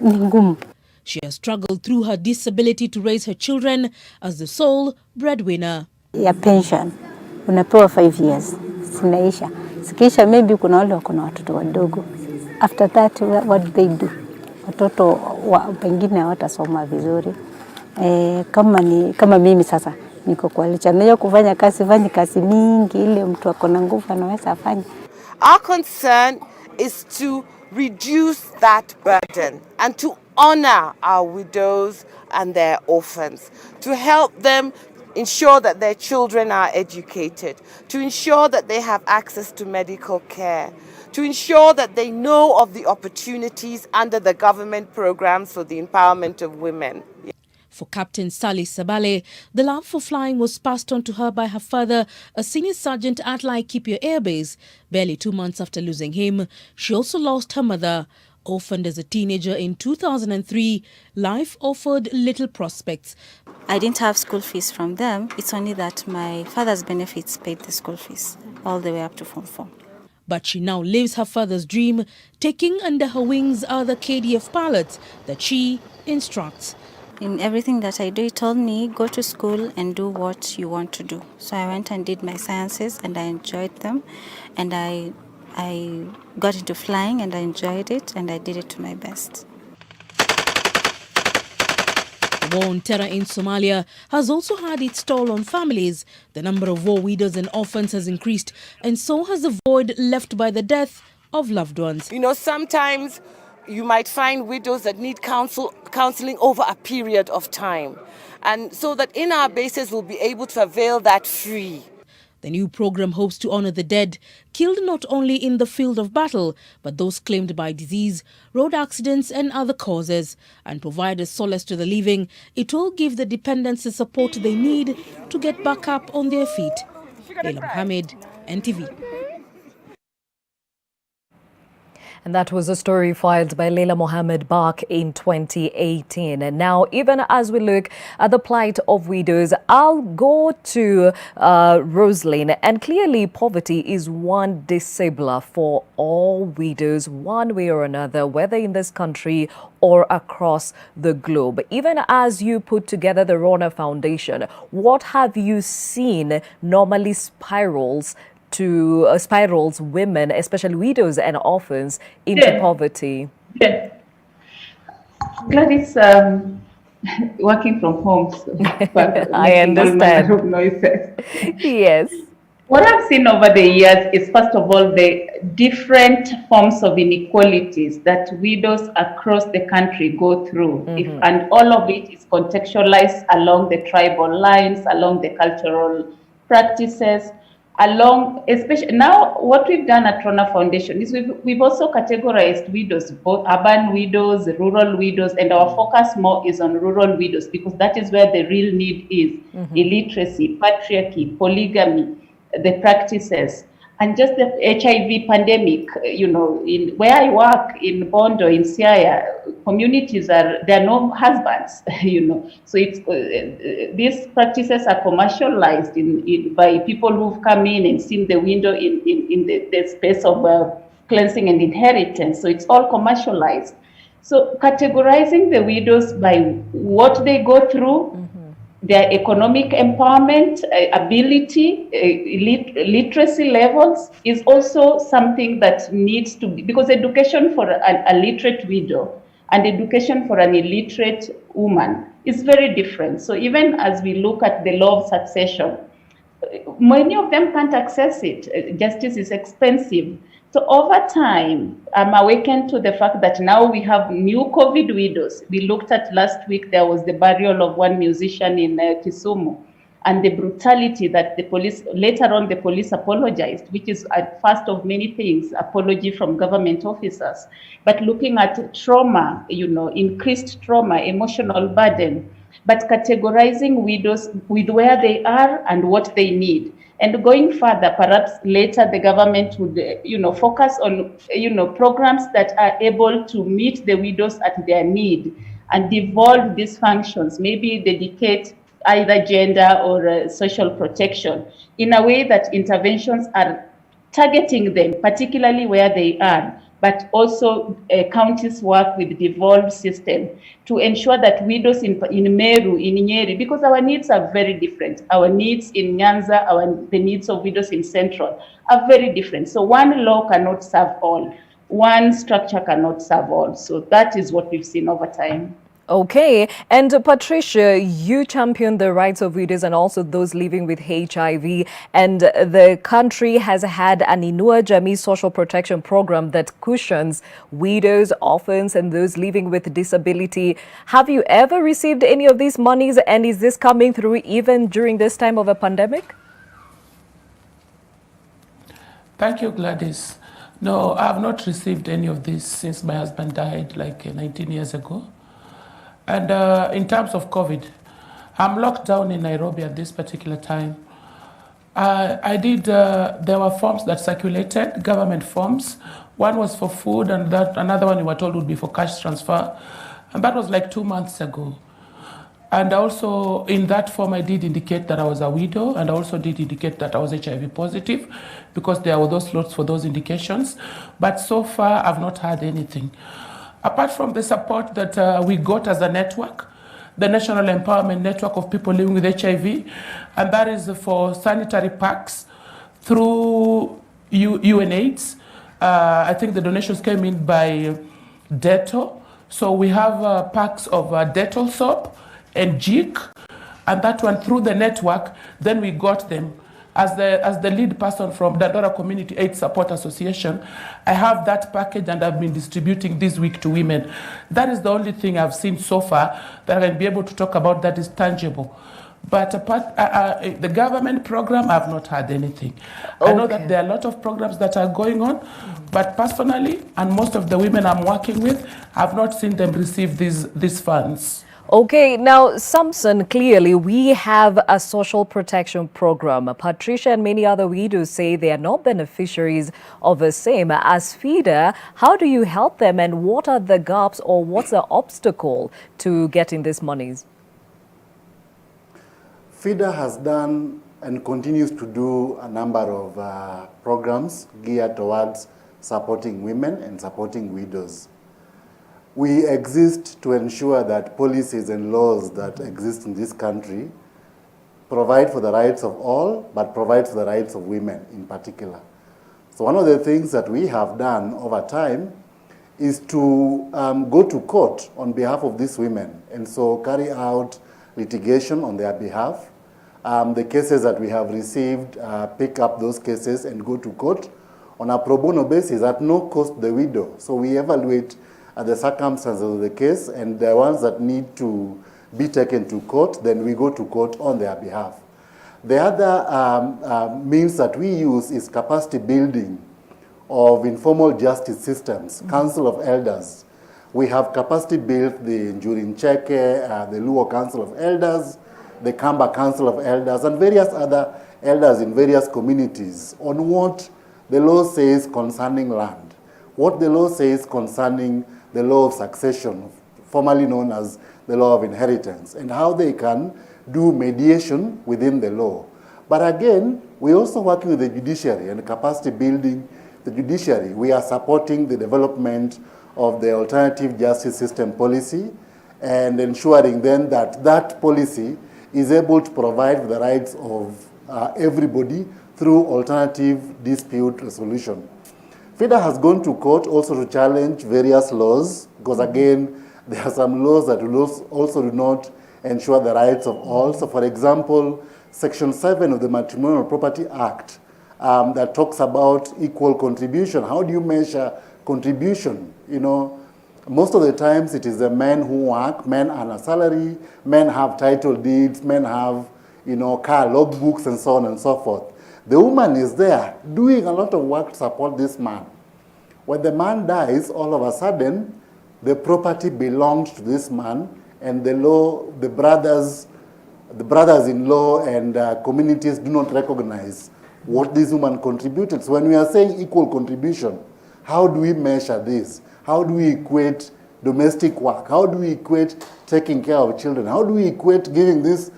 ngumu. She has struggled through her disability to raise her children as the sole breadwinner. Ya pension, unapewa 5 years, sinaisha. Sikisha maybe kuna wale wako na watoto wadogo. After that, what do they do? Watoto pengine hawatasoma vizuri. Kama mimi sasa niko kwa licha nayo kufanya kazi mingi ile mtu akona nguvu anaweza afanye. Our concern is to reduce that burden and to honor our widows and their orphans, to help them ensure that their children are educated, to ensure that they have access to medical care, to ensure that they know of the opportunities under the government programs for the empowerment of women. For Captain Sally Sabale, the love for flying was passed on to her by her father, a senior sergeant at Laikipia Air Base. Barely 2 months after losing him, she also lost her mother. Orphaned as a teenager in 2003, life offered little prospects. I didn't have school fees from them. It's only that my father's benefits paid the school fees all the way up to Form 4. But she now lives her father's dream. Taking under her wings are the KDF pilots that she instructs. In everything that I do, he told me, go to school and do what you want to do. So I went and did my sciences and I enjoyed them. And I got into flying and I enjoyed it and I did it to my best. The war on terror in Somalia has also had its toll on families. The number of war widows and orphans has increased, and so has the void left by the death of loved ones. You know, sometimes you might find widows that need counseling over a period of time. And so that in our bases we'll be able to avail that free. The new program hopes to honor the dead, killed not only in the field of battle, but those claimed by disease, road accidents and other causes, and provide a solace to the living. It will give the dependents the support they need to get back up on their feet. Leila Mohammed, NTV. And that was a story filed by Leila Mohammed back in 2018. And now, even as we look at the plight of widows, I'll go to Roslyn. And clearly, poverty is one disabler for all widows, one way or another, whether in this country or across the globe. Even as you put together the Rona Foundation, what have you seen normally spirals women, especially widows and orphans, into poverty? Yeah. Gladys, working from home. So I understand. Yes. What I've seen over the years is, first of all, the different forms of inequalities that widows across the country go through. And all of it is contextualized along the tribal lines, along the cultural practices, especially now what we've done at Rona Foundation is we've also categorized widows, both urban widows, rural widows, and our focus more is on rural widows because that is where the real need is. Illiteracy, patriarchy, polygamy, the practices, and just the HIV pandemic. You know, in where I work in Bondo, in Siaya, communities there are no husbands. You know, so it's these practices are commercialized by people who've come in and seen the window in the space of cleansing and inheritance. So it's all commercialized. So categorizing the widows by what they go through, their economic empowerment, ability, literacy levels is also something that needs to be, because education for a literate widow and education for an illiterate woman is very different. So even as we look at the law of succession, many of them can't access it. Justice is expensive. So over time, I'm awakened to the fact that now we have new COVID widows. We looked at last week, there was the burial of one musician in Kisumu. and the brutality that the police, later on the police apologized, which is at first of many things, apology from government officers. But looking at trauma, increased trauma, emotional burden, but categorizing widows with where they are and what they need. And going further, perhaps later the government would, focus on, programs that are able to meet the widows at their need and devolve these functions, maybe dedicate either gender or social protection in a way that interventions are targeting them, particularly where they are, but also counties work with devolved system to ensure that widows in Meru, in Nyeri, because our needs are very different. Our needs in Nyanza, the needs of widows in Central are very different. So one law cannot serve all. One structure cannot serve all. So that is what we've seen over time. Okay, and Patricia, you champion the rights of widows and also those living with HIV, and the country has had an Inua Jamii social protection program that cushions widows, orphans, and those living with disability. Have you ever received any of these monies, and is this coming through even during this time of a pandemic? Thank you, Gladys. No, I have not received any of this since my husband died like 19 years ago. And in terms of COVID, I'm locked down in Nairobi at this particular time. There were forms that circulated, government forms. One was for food, and another one we were told would be for cash transfer. And that was like 2 months ago. And also in that form, I did indicate that I was a widow, and I also did indicate that I was HIV positive, because there were those slots for those indications. But so far, I've not had anything. Apart from the support that we got as a network, the National Empowerment Network of People Living with HIV, and that is for sanitary packs through UNAIDS. I think the donations came in by Dettol. So we have packs of Dettol soap and Jik, and that one through the network, then we got them. As the lead person from Dandora Community Aid Support Association, I have that package and I've been distributing this week to women. That is the only thing I've seen so far that I can be able to talk about that is tangible. But the government program, I've not had anything. Okay. I know that there are a lot of programs that are going on, but personally, and most of the women I'm working with, I've not seen them receive these funds. Okay, now, Samson, clearly we have a social protection program. Patricia and many other widows say they are not beneficiaries of the same. As FIDA, how do you help them, and what are the gaps or what's the obstacle to getting these monies? FIDA has done and continues to do a number of programs geared towards supporting women and supporting widows. We exist to ensure that policies and laws that exist in this country provide for the rights of all, but provide for the rights of women in particular. So one of the things that we have done over time is to go to court on behalf of these women, and so carry out litigation on their behalf. The cases that we have received, pick up those cases and go to court on a pro bono basis at no cost to the widow. So we evaluate the circumstances of the case, and the ones that need to be taken to court, then we go to court on their behalf. The other means that we use is capacity building of informal justice systems, Council of Elders. We have capacity built the Njuri Ncheke, the Luo Council of Elders, the Kamba Council of Elders, and various other elders in various communities on what the law says concerning land, what the law says concerning the law of succession, formerly known as the law of inheritance, and how they can do mediation within the law. But again, we're also working with the judiciary and capacity building the judiciary. We are supporting the development of the alternative justice system policy and ensuring then that that policy is able to provide for the rights of everybody through alternative dispute resolution. FIDA has gone to court also to challenge various laws, because again, there are some laws that also do not ensure the rights of all. So for example, Section 7 of the Matrimonial Property Act that talks about equal contribution. How do you measure contribution? You know, most of the times it is the men who work, men earn a salary, men have title deeds, men have, car logbooks and so on and so forth. The woman is there doing a lot of work to support this man. When the man dies, all of a sudden, the property belongs to this man, and the brothers-in-law and communities do not recognize what this woman contributed. So when we are saying equal contribution, how do we measure this? How do we equate domestic work? How do we equate taking care of children? How do we equate giving this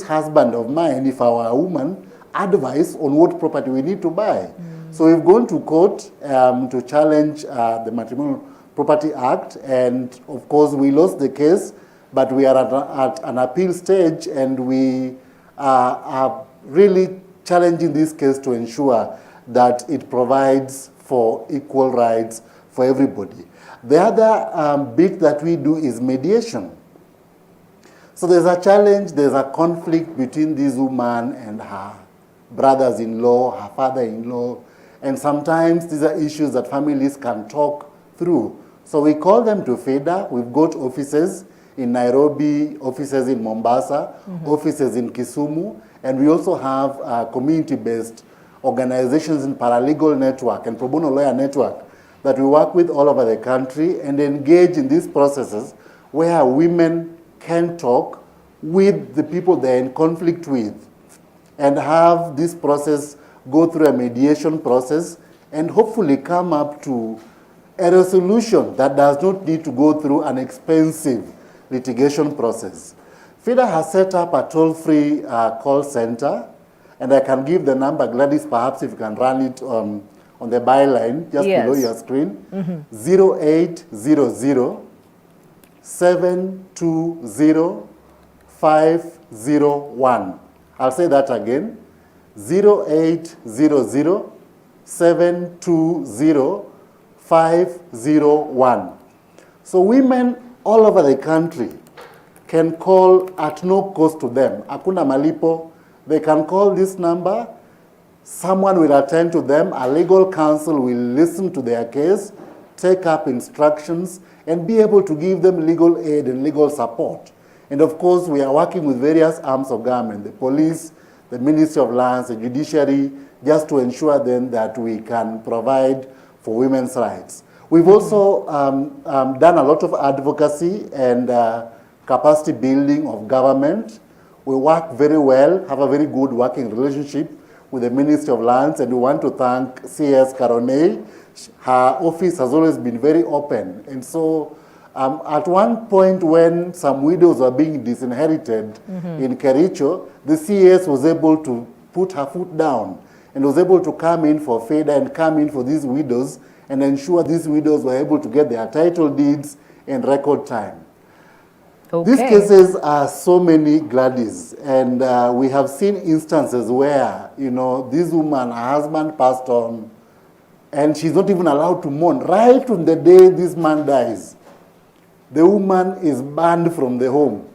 husband of mine, if I were a woman, advice on what property we need to buy? So we've gone to court to challenge the Matrimonial Property Act, and of course we lost the case, but we are at an appeal stage, and we are really challenging this case to ensure that it provides for equal rights for everybody. The other bit that we do is mediation. So there's a challenge, there's a conflict between this woman and her brothers-in-law, her father-in-law, and sometimes these are issues that families can talk through. So we call them to FEDA. We've got offices in Nairobi, offices in Mombasa, offices in Kisumu, and we also have community-based organizations in paralegal network and pro bono lawyer network that we work with all over the country and engage in these processes where women can talk with the people they're in conflict with and have this process go through a mediation process and hopefully come up to a resolution that does not need to go through an expensive litigation process. FIDA has set up a toll-free call center, and I can give the number, Gladys, perhaps if you can run it on the byline just below your screen, 0800 720 501. I'll say that again, 0800 720 501. So women all over the country can call at no cost to them. Hakuna malipo. They can call this number. Someone will attend to them. A legal counsel will listen to their case, take up instructions, and be able to give them legal aid and legal support. And of course, we are working with various arms of government, the police, the Ministry of Lands, the judiciary, just to ensure then that we can provide for women's rights. We've also done a lot of advocacy and capacity building of government. We work very well, have a very good working relationship with the Ministry of Lands, and we want to thank CS Caronay. Her office has always been very open. And so at one point when some widows were being disinherited in Kericho, the CS was able to put her foot down and was able to come in for FEDA and come in for these widows and ensure these widows were able to get their title deeds in record time. These cases are so many, Gladys, and we have seen instances where, this woman, her husband passed on, and she's not even allowed to mourn. Right on the day this man dies, the woman is banned from the home.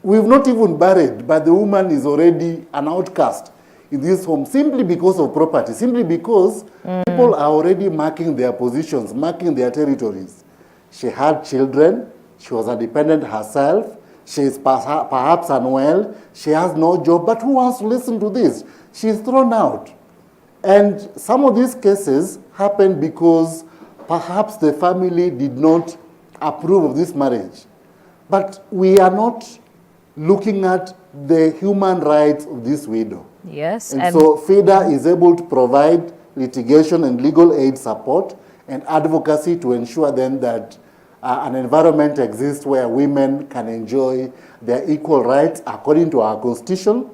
We've not even buried, but the woman is already an outcast in this home simply because of property, simply because people are already marking their positions, marking their territories. She had children. She was a dependent herself. She is perhaps unwell. She has no job. But who wants to listen to this? She is thrown out. And some of these cases happen because perhaps the family did not approve of this marriage. But we are not looking at the human rights of this widow. Yes. And so FIDA is able to provide litigation and legal aid support and advocacy to ensure then that an environment exists where women can enjoy their equal rights according to our constitution,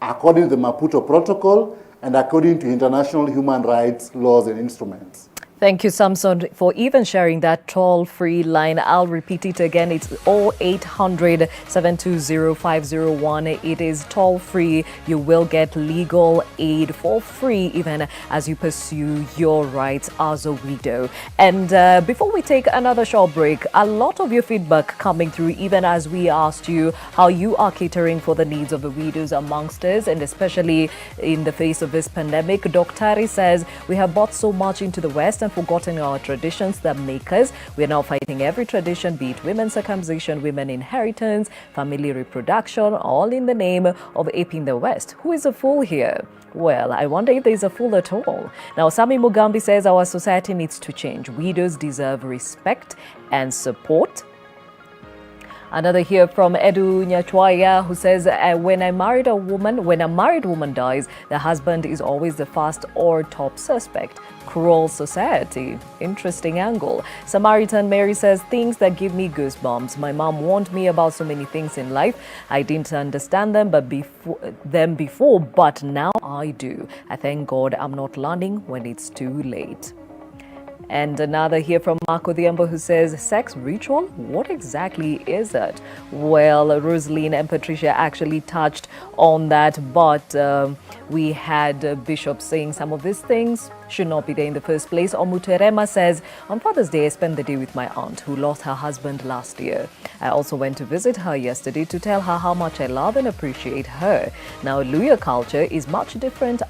according to the Maputo Protocol, and according to international human rights laws and instruments. Thank you, Samson, for even sharing that toll-free line. I'll repeat it again. It's 0800 720 501. It is toll-free. You will get legal aid for free even as you pursue your rights as a widow. And before we take another short break, a lot of your feedback coming through even as we asked you how you are catering for the needs of the widows amongst us, and especially in the face of this pandemic. Dr. says we have bought so much into the West, and forgotten our traditions that make us. We are now fighting every tradition, be it women's circumcision, women inheritance, family reproduction, all in the name of aping the West. Who is a fool here? Well, I wonder if there's a fool at all. Now, Sami Mugambi says our society needs to change. Widows deserve respect and support. Another here from Edu Nyachwaya, who says, when a married woman dies, the husband is always the first or top suspect. Cruel society. Interesting angle. Samaritan Mary says, things that give me goosebumps. My mom warned me about so many things in life. I didn't understand them before, but now I do. I thank God I'm not learning when it's too late. And another here from Marco Diambo, who says, sex ritual? What exactly is it? Well, Rosaline and Patricia actually touched on that, but we had Bishop saying some of these things should not be there in the first place. Omuterema says, on Father's Day, I spent the day with my aunt who lost her husband last year. I also went to visit her yesterday to tell her how much I love and appreciate her. Now, Luya culture is much different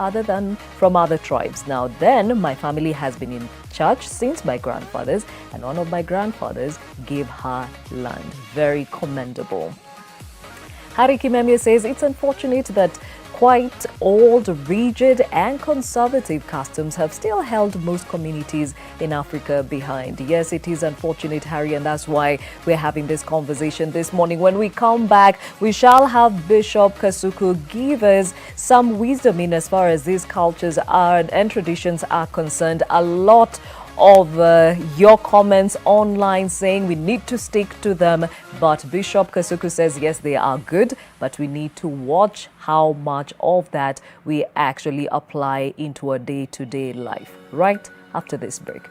from other tribes. Now, then, my family has been in church since my grandfathers, and one of my grandfathers gave her land. Very commendable. Hari Kimemia says, it's unfortunate that quite old, rigid and conservative customs have still held most communities in Africa behind. Yes, it is unfortunate, Harry, and that's why we're having this conversation this morning. When we come back, we shall have Bishop Kasuku give us some wisdom in as far as these cultures and traditions are concerned. A lot of your comments online saying we need to stick to them, but Bishop Kasuku says yes, they are good, but we need to watch how much of that we actually apply into a day-to-day life. Right after this break.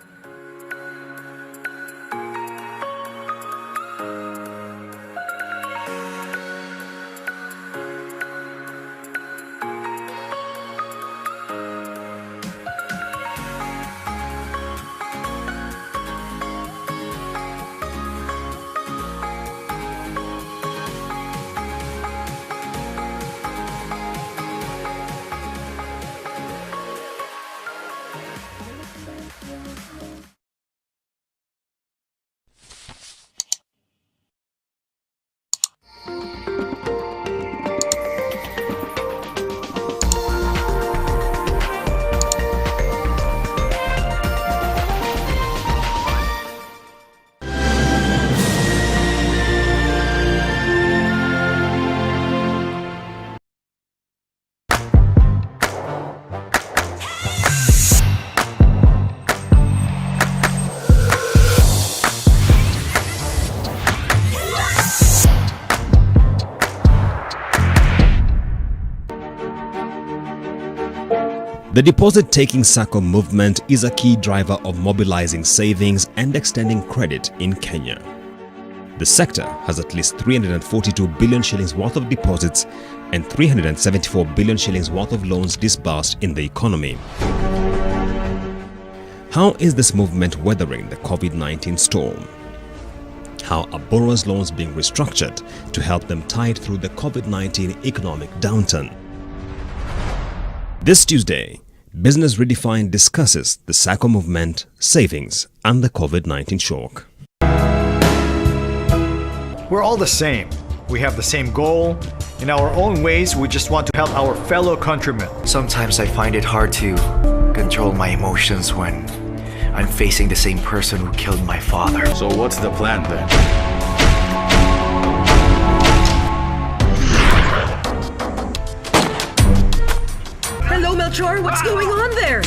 The deposit-taking SACCO movement is a key driver of mobilizing savings and extending credit in Kenya. The sector has at least 342 billion shillings worth of deposits and 374 billion shillings worth of loans disbursed in the economy. How is this movement weathering the COVID-19 storm? How are borrowers' loans being restructured to help them tide through the COVID-19 economic downturn? This Tuesday, Business Redefined discusses the SACCO movement, savings, and the COVID-19 shock. We're all the same. We have the same goal. In our own ways, we just want to help our fellow countrymen. Sometimes I find it hard to control my emotions when I'm facing the same person who killed my father. So what's the plan then? Hello, Melchor. What's going on there?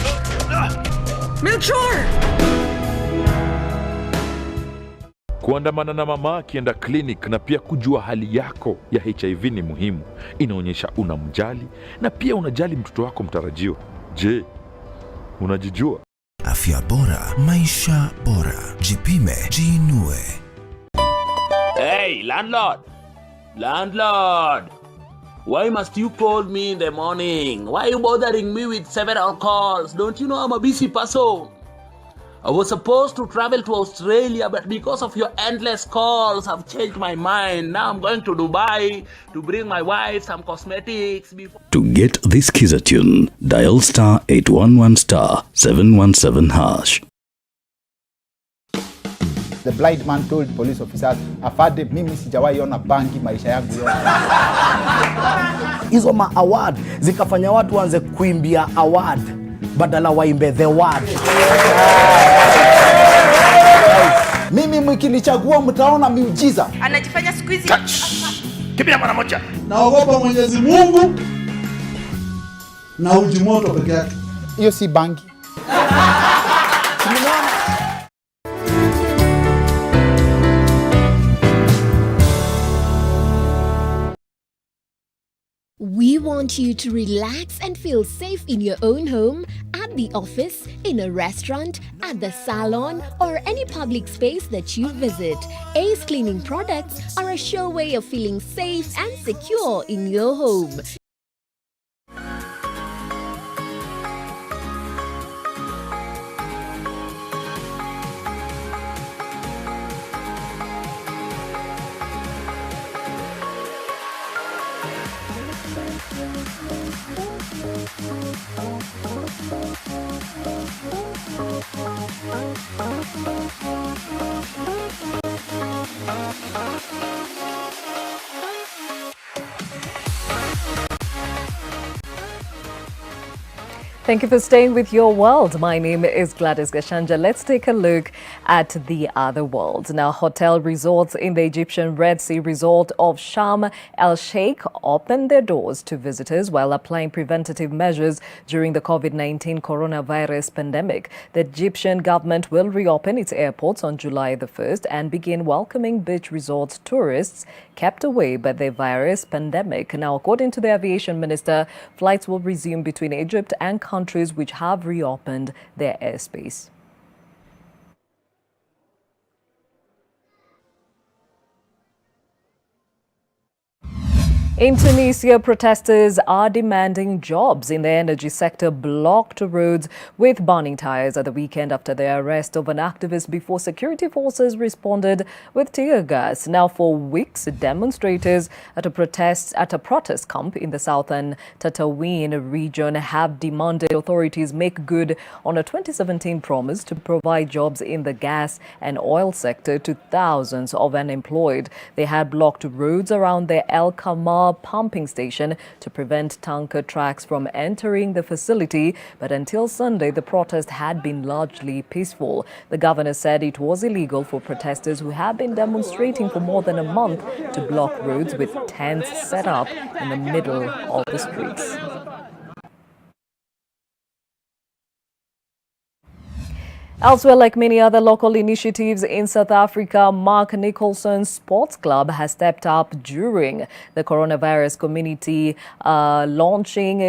Melchor! Kuandamana na mama akienda clinic na pia kujua hali yako ya HIV ni muhimu. Inaonyesha unamjali na pia unajali mtoto wako mtarajio. Je, unajijua? Afya bora, maisha bora. Jipime, jiinue. Hey, landlord! Landlord! Why must you call me in the morning? Why are you bothering me with several calls? Don't you know I'm a busy person? I was supposed to travel to Australia, but because of your endless calls, I've changed my mind. Now I'm going to Dubai to bring my wife some cosmetics. To get this Kiza tune, dial *811*717#. The blind man told police officers, afade mimi sijawahi ona bangi maisha yangu yote. Hizo ma-award zikafanya watu waanze kuimbia award badala waimbe the word. Mimi mkinichagua mtaona miujiza. Anajifanya siku hizi. Kibia mara moja. Naogopa Mwenyezi Mungu na uji moto peke yake. Hiyo si bangi. We want you to relax and feel safe in your own home, at the office, in a restaurant, at the salon, or any public space that you visit. Ace Cleaning products are a sure way of feeling safe and secure in your home. Thank you for staying with Your World. My name is Gladys Gachanja. Let's take a look at the other world. Now, hotel resorts in the Egyptian Red Sea resort of Sharm el-Sheikh opened their doors to visitors while applying preventative measures during the COVID-19 coronavirus pandemic. The Egyptian government will reopen its airports on July the 1st and begin welcoming beach resort tourists kept away by the virus pandemic. Now, according to the aviation minister, flights will resume between Egypt and countries which have reopened their airspace. In Tunisia, protesters are demanding jobs in the energy sector, blocked roads with burning tires at the weekend after the arrest of an activist before security forces responded with tear gas. Now, for weeks, demonstrators at a protest camp in the southern Tatooine region have demanded authorities make good on a 2017 promise to provide jobs in the gas and oil sector to thousands of unemployed. They had blocked roads around the El Kamar pumping station to prevent tanker trucks from entering the facility, but until Sunday, the protest had been largely peaceful. The governor said it was illegal for protesters who have been demonstrating for more than a month to block roads with tents set up in the middle of the streets. Elsewhere, like many other local initiatives in South Africa, Mark Nicholson's sports club has stepped up during the coronavirus community launching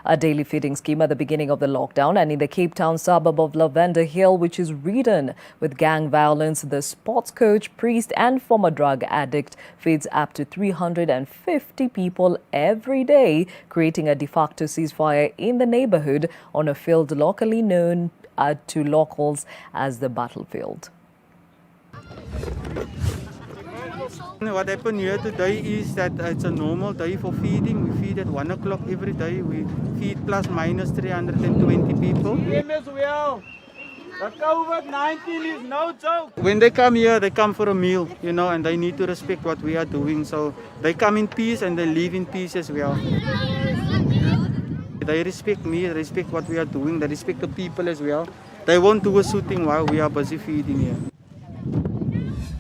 a daily feeding scheme at the beginning of the lockdown. And in the Cape Town suburb of Lavender Hill, which is ridden with gang violence, the sports coach, priest and former drug addict feeds up to 350 people every day, creating a de facto ceasefire in the neighborhood on a field locally known to locals as the battlefield. What happened here today is that it's a normal day for feeding. We feed at 1 o'clock every day. We feed plus minus 320 people. The COVID-19 is no joke. When they come here, they come for a meal, and they need to respect what we are doing. So they come in peace and they leave in peace as well. They respect me, they respect what we are doing, they respect the people as well. They won't do a shooting while we are busy feeding here.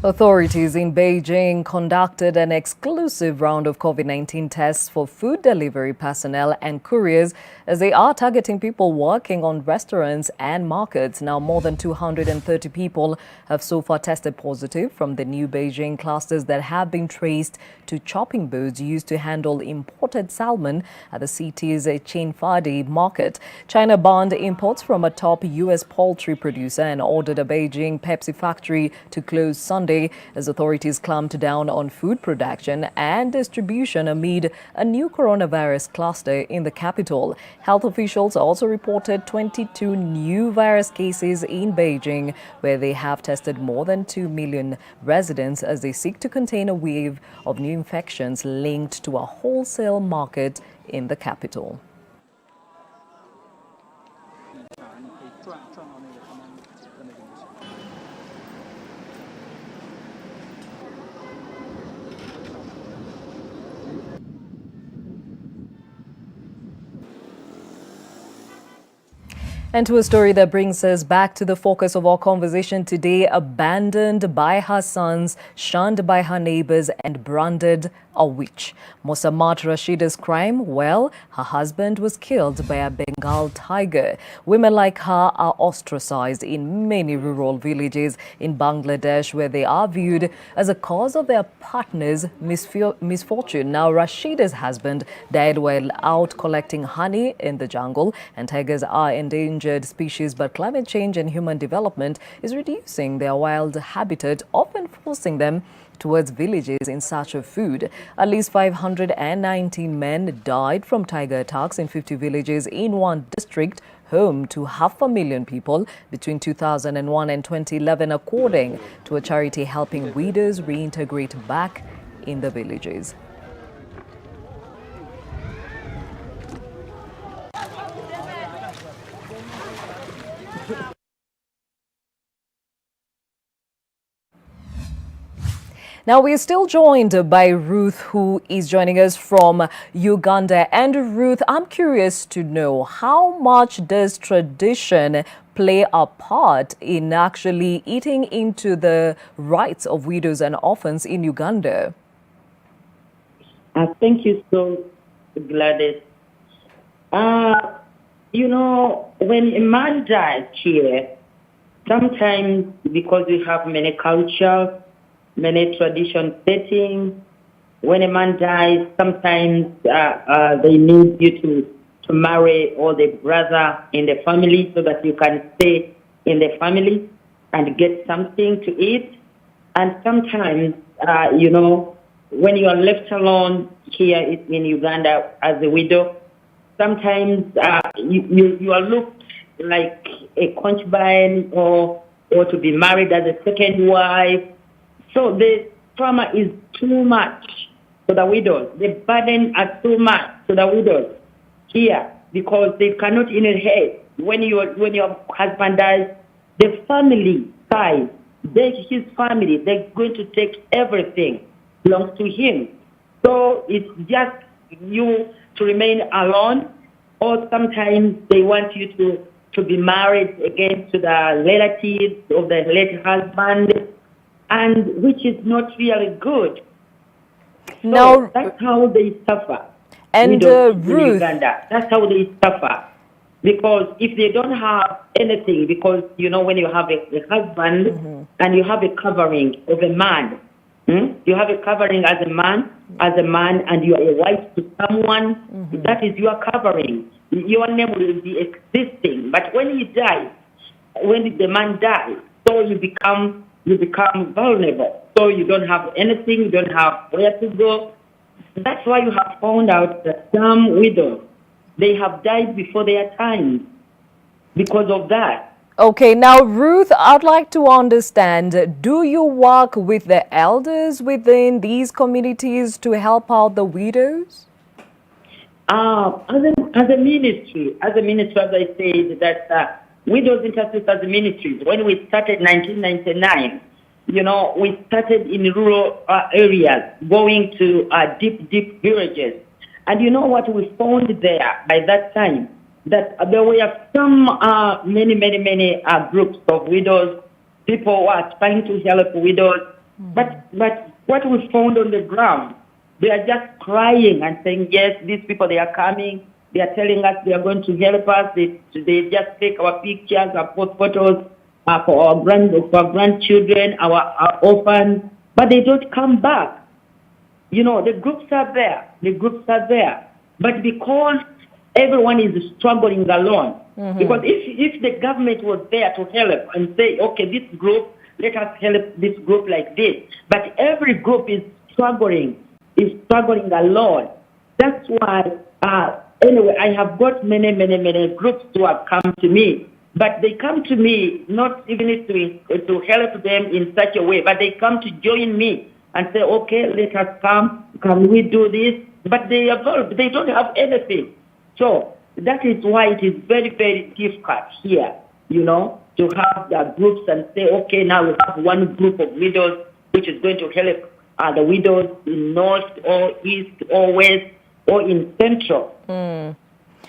Authorities in Beijing conducted an exclusive round of COVID-19 tests for food delivery personnel and couriers as they are targeting people working on restaurants and markets. Now, more than 230 people have so far tested positive from the new Beijing clusters that have been traced to chopping boards used to handle imported salmon at the city's Chinfadi market. China banned imports from a top U.S. poultry producer and ordered a Beijing Pepsi factory to close Sunday as authorities clamped down on food production and distribution amid a new coronavirus cluster in the capital. Health officials also reported 22 new virus cases in Beijing, where they have tested more than 2 million residents as they seek to contain a wave of new infections linked to a wholesale market in the capital. And to a story that brings us back to the focus of our conversation today: abandoned by her sons, shunned by her neighbors, and branded a witch. Mosamat Rashida's crime? Well, her husband was killed by a Bengal tiger. Women like her are ostracized in many rural villages in Bangladesh, where they are viewed as a cause of their partner's misfortune. Now, Rashida's husband died while out collecting honey in the jungle, and tigers are endangered species, but climate change and human development is reducing their wild habitat, often forcing them towards villages in search of food. At least 519 men died from tiger attacks in 50 villages in one district, home to 500,000 people between 2001 and 2011, according to a charity helping widows reintegrate back in the villages. Now, we are still joined by Ruth, who is joining us from Uganda. And Ruth, I'm curious to know, how much does tradition play a part in actually eating into the rights of widows and orphans in Uganda? Thank you so, Gladys. You know, when a man dies here, sometimes because we have many cultures, many tradition settings, when a man dies, sometimes they need you to marry or the brother in the family so that you can stay in the family and get something to eat. And sometimes, you know, when you are left alone here in Uganda as a widow, sometimes you are looked like a concubine or to be married as a second wife. So the trauma is too much for the widows. The burden are too much to the widows here because they cannot inherit. When your husband dies, the family side, his family, they're going to take everything belongs to him. So it's just you to remain alone, or sometimes they want you to be married again to the relatives of the late husband, and which is not really good. So now, that's how they suffer. And Ruth, Uganda, that's how they suffer. Because if they don't have anything, because you know when you have a husband and you have a covering of a man, you have a covering as a man, and you are a wife to someone, that is your covering. Your name will be existing. But when he dies, when the man dies, so you become vulnerable. So you don't have anything, you don't have where to go. That's why you have found out that some widows, they have died before their time because of that. Okay, now Ruth, I'd like to understand, do you work with the elders within these communities to help out the widows? As a ministry, as I said, that Widows Intercessors Ministries, when we started in 1999, you know, we started in rural areas, going to deep villages. And you know what we found there by that time? That there were some many groups of widows, people who are trying to help widows. But what we found on the ground, they are just crying and saying, yes, these people, they are coming. They are telling us they are going to help us. They just take our pictures, our photos for our grandchildren, our orphans, but they don't come back. You know, the groups are there. But because everyone is struggling alone, because if the government was there to help and say, okay, this group, let us help this group like this. But every group is struggling alone. That's why, anyway, I have got many groups who have come to me. But they come to me not even to help them in such a way, but they come to join me and say, okay, let us come. Can we do this? But they don't have anything. So that is why it is very difficult here, you know, to have the groups and say, okay, now we have one group of widows which is going to help the widows in north or east or west or in central.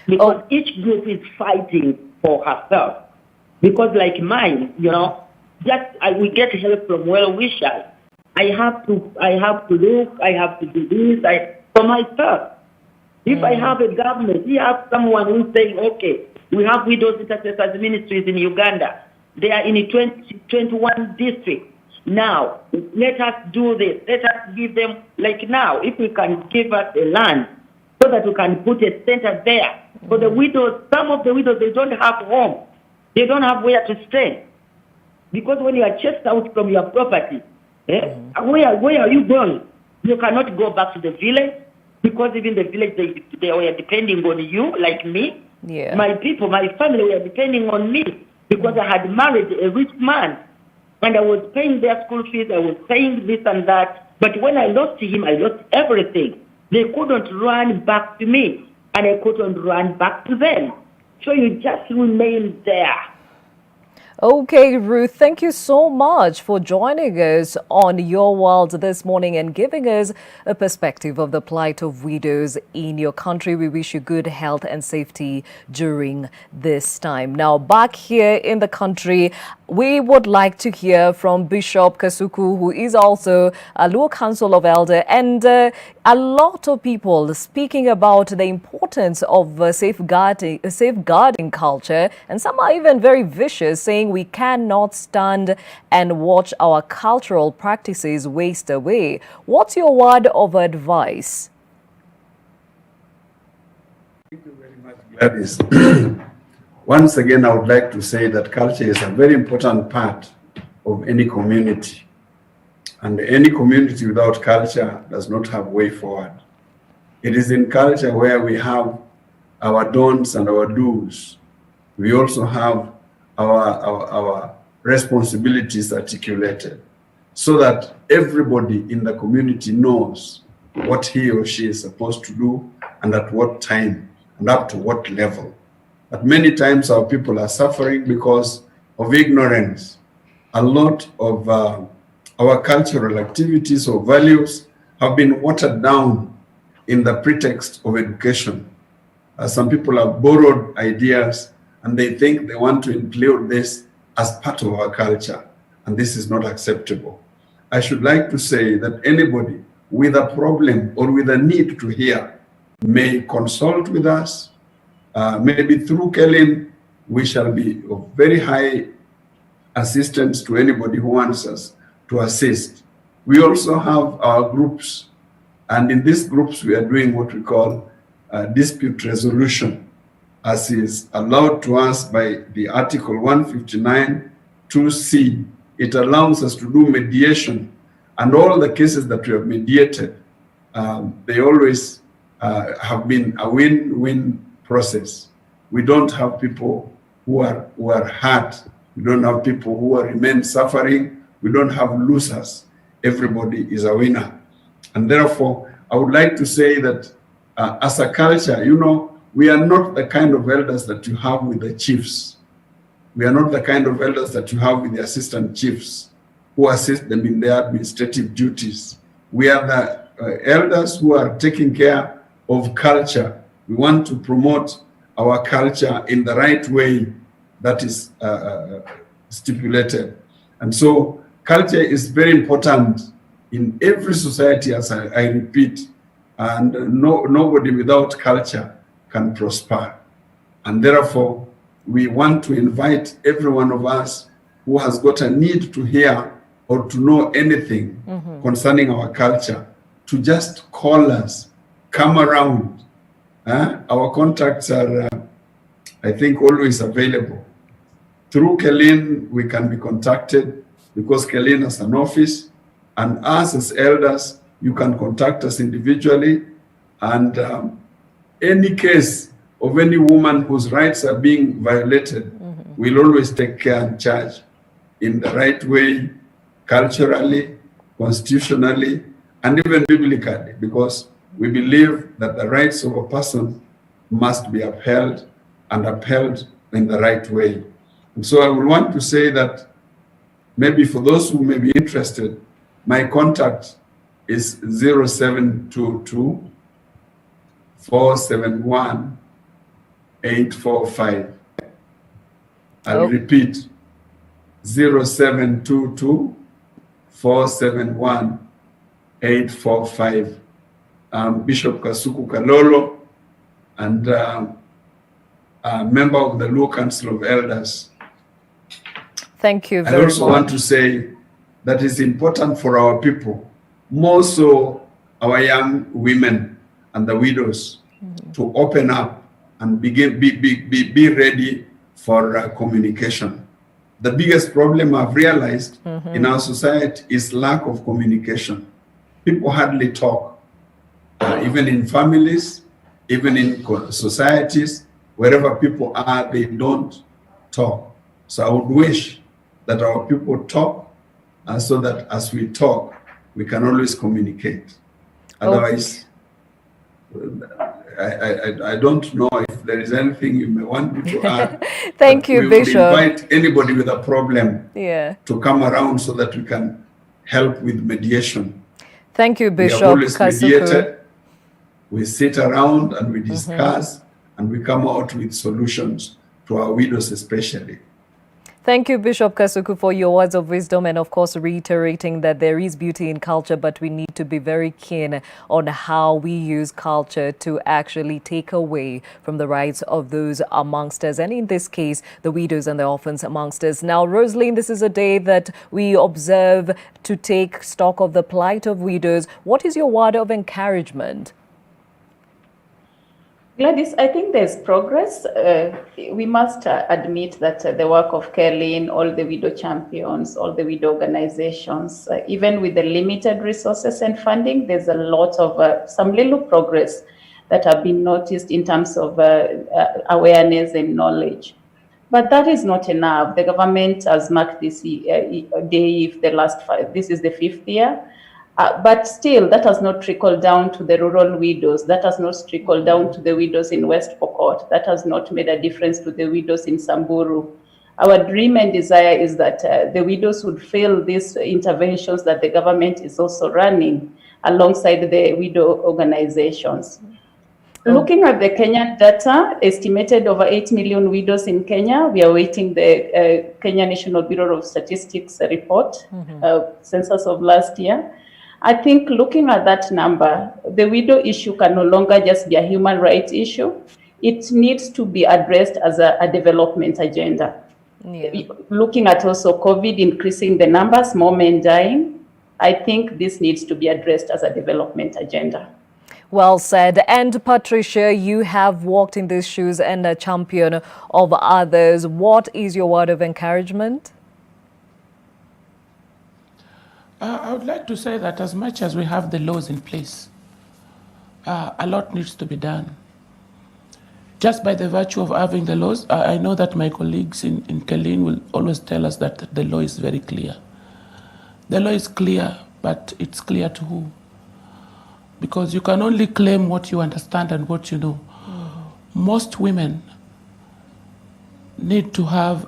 Because each group is fighting for herself. Because like mine, we get help from well-wishers. I have to look, I have to do this for myself. If I have a government, we have someone who's saying, okay, we have widows intercessors ministries in Uganda. They are in 21 districts. Now, let us do this. Let us give them, like now, if we can give us a land so that we can put a center there. For the widows, some of the widows, they don't have home. They don't have where to stay. Because when you are chased out from your property, where are you going? You cannot go back to the village because even the village, they were depending on you, like me. Yeah. My people, my family were depending on me because I had married a rich man and I was paying their school fees, I was paying this and that. But when I lost him, I lost everything. They couldn't run back to me and I couldn't run back to them. So you just remain there. Okay, Ruth, thank you so much for joining us on Your World this morning and giving us a perspective of the plight of widows in your country. We wish you good health and safety during this time. Now, back here in the country, we would like to hear from Bishop Kasuku, who is also a Luo Council of Elder, and a lot of people speaking about the importance of safeguarding culture, and some are even very vicious, saying we cannot stand and watch our cultural practices waste away. What's your word of advice? Thank you very much, Gladys. Once again, I would like to say that culture is a very important part of any community. And any community without culture does not have way forward. It is in culture where we have our don'ts and our do's. We also have our responsibilities articulated so that everybody in the community knows what he or she is supposed to do and at what time and up to what level. But many times our people are suffering because of ignorance. A lot of our cultural activities or values have been watered down in the pretext of education. Some people have borrowed ideas and they think they want to include this as part of our culture, and this is not acceptable. I should like to say that anybody with a problem or with a need to hear may consult with us. Maybe through Kellen, we shall be of very high assistance to anybody who wants us to assist. We also have our groups, and in these groups we are doing what we call dispute resolution, as is allowed to us by the Article 159(2)(c). It allows us to do mediation, and all the cases that we have mediated, they always have been a win-win process. We don't have people who are hurt. We don't have people who remain suffering. We don't have losers. Everybody is a winner. And therefore, I would like to say that as a culture, we are not the kind of elders that you have with the chiefs. We are not the kind of elders that you have with the assistant chiefs who assist them in their administrative duties. We are the elders who are taking care of culture. We want to promote our culture in the right way that is stipulated. And so culture is very important in every society, as I repeat, and nobody without culture can prosper. And therefore, we want to invite every one of us who has got a need to hear or to know anything concerning our culture to just call us, come around. Our contacts are, I think, always available. Through Kellen, we can be contacted because Kellen has an office, and us as elders, you can contact us individually. And any case of any woman whose rights are being violated, we'll always take care and charge in the right way, culturally, constitutionally, and even biblically, because we believe that the rights of a person must be upheld and upheld in the right way. And so I would want to say that maybe for those who may be interested, my contact is 0722 471 845. I'll repeat, 0722 471 845. Bishop Kasuku Kalolo, and a member of the Luo Council of Elders. Thank you very I also much. want to say that it's important for our people, more so our young women and the widows, to open up and be ready for communication. The biggest problem I've realized in our society is lack of communication. People hardly talk, even in families, even in societies, wherever people are, they don't talk. So I would wish that our people talk, so that as we talk, we can always communicate. Otherwise, I don't know if there is anything you may want me to add. Thank you, we Bishop. We invite anybody with a problem to come around so that we can help with mediation. Thank you, Bishop We have always Kasuku. mediated. We sit around and we discuss and we come out with solutions to our widows especially. Thank you, Bishop Kasuku, for your words of wisdom and, of course, reiterating that there is beauty in culture, but we need to be very keen on how we use culture to actually take away from the rights of those amongst us, and in this case, the widows and the orphans amongst us. Now, Rosaline, this is a day that we observe to take stock of the plight of widows. What is your word of encouragement? Gladys, I think there's progress. We must admit that the work of Kerlin, all the widow champions, all the widow organizations, even with the limited resources and funding, there's a lot of some little progress that have been noticed in terms of awareness and knowledge. But that is not enough. The government has marked this day, this is the 5th year. But still, that has not trickled down to the rural widows. That has not trickled down to the widows in West Pokot. That has not made a difference to the widows in Samburu. Our dream and desire is that the widows would feel these interventions that the government is also running alongside the widow organizations. Looking at the Kenyan data, estimated over 8 million widows in Kenya. We are waiting the Kenya National Bureau of Statistics report, census of last year. I think looking at that number, the widow issue can no longer just be a human rights issue. It needs to be addressed as a development agenda. Looking at also COVID increasing the numbers, more men dying, I think this needs to be addressed as a development agenda. Well said. And Patricia, you have walked in these shoes and a champion of others. What is your word of encouragement? I would like to say that as much as we have the laws in place, a lot needs to be done. Just by the virtue of having the laws, I know that my colleagues in Kelin will always tell us that the law is very clear. The law is clear, but it's clear to who? Because you can only claim what you understand and what you know. Most women need to have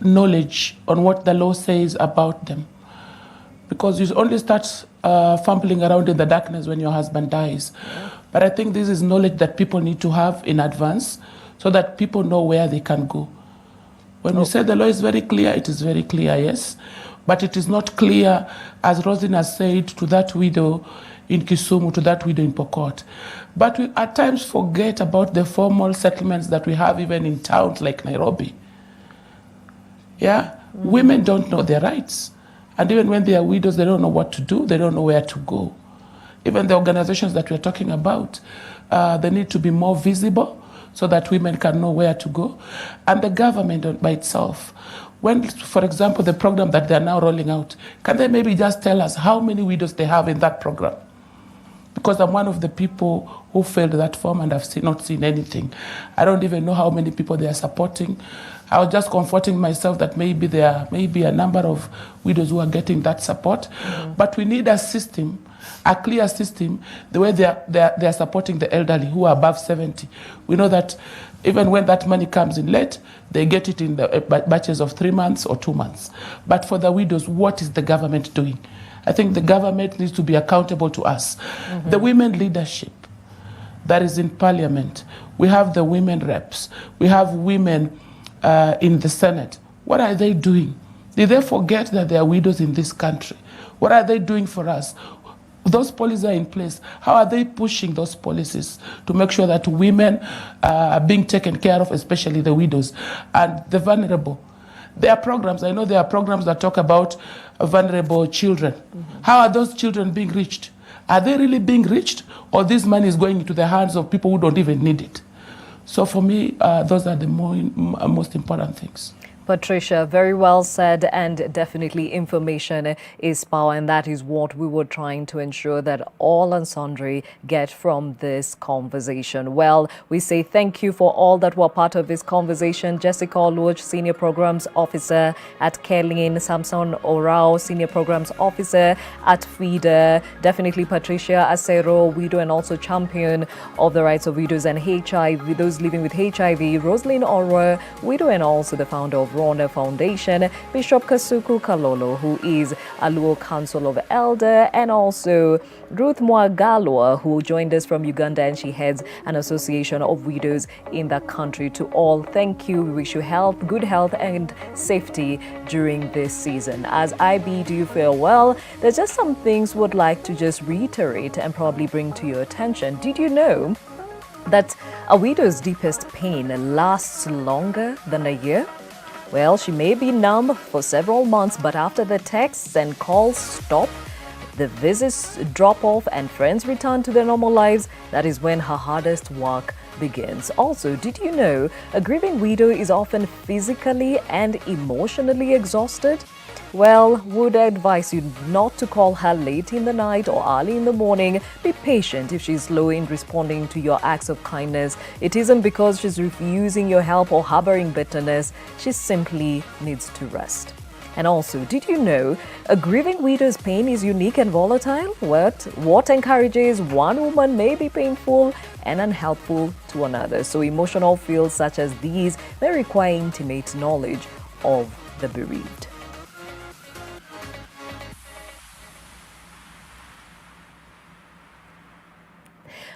knowledge on what the law says about them. Because you only start fumbling around in the darkness when your husband dies. But I think this is knowledge that people need to have in advance so that people know where they can go. When we say the law is very clear, it is very clear, yes. But it is not clear, as Rosin has said, to that widow in Kisumu, to that widow in Pokot. But we at times forget about the formal settlements that we have even in towns like Nairobi. Women don't know their rights. And even when they are widows, they don't know what to do. They don't know where to go. Even the organizations that we're talking about, they need to be more visible so that women can know where to go. And the government by itself, when, for example, the program that they're now rolling out, can they maybe just tell us how many widows they have in that program? Because I'm one of the people who filled that form and I've not seen anything. I don't even know how many people they are supporting. I was just comforting myself that maybe there may be a number of widows who are getting that support. But we need a system, a clear system, the way they are supporting the elderly who are above 70. We know that even when that money comes in late, they get it in the batches of 3 months or 2 months. But for the widows, what is the government doing? I think the government needs to be accountable to us. The women leadership that is in parliament, we have the women reps, we have women in the Senate. What are they doing? Did they forget that there are widows in this country? What are they doing for us? Those policies are in place. How are they pushing those policies to make sure that women are being taken care of, especially the widows and the vulnerable? There are programs. I know there are programs that talk about vulnerable children. How are those children being reached? Are they really being reached, or this money is going into the hands of people who don't even need it? So for me, those are the most important things. Patricia, very well said, and definitely information is power, and that is what we were trying to ensure that all and sundry get from this conversation. Well, we say thank you for all that were part of this conversation. Jessica Oluoch, Senior Programs Officer at Kelin, Samson Orao, Senior Programs Officer at FIDA, definitely Patricia Acero, widow and also champion of the rights of widows and HIV, those living with HIV, Rosalind Oro, widow and also the founder of Rona Foundation, Bishop Kasuku Kalolo, who is a Luo Council of Elder, and also Ruth Mwagalwa, who joined us from Uganda, and she heads an association of widows in the country. To all, thank you. We wish you health, good health and safety during this season. As I bid you farewell, there's just some things we'd like to just reiterate and probably bring to your attention. Did you know that a widow's deepest pain lasts longer than a year? Well, she may be numb for several months, but after the texts and calls stop, the visits drop off and friends return to their normal lives, that is when her hardest work begins. Also, did you know a grieving widow is often physically and emotionally exhausted? Well, would advise you not to call her late in the night or early in the morning. Be patient if she's slow in responding to your acts of kindness. It isn't because she's refusing your help or harboring bitterness. She simply needs to rest. And also, did you know a grieving widow's pain is unique and volatile? What encourages one woman may be painful and unhelpful to another. So emotional feels such as these may require intimate knowledge of the bereaved.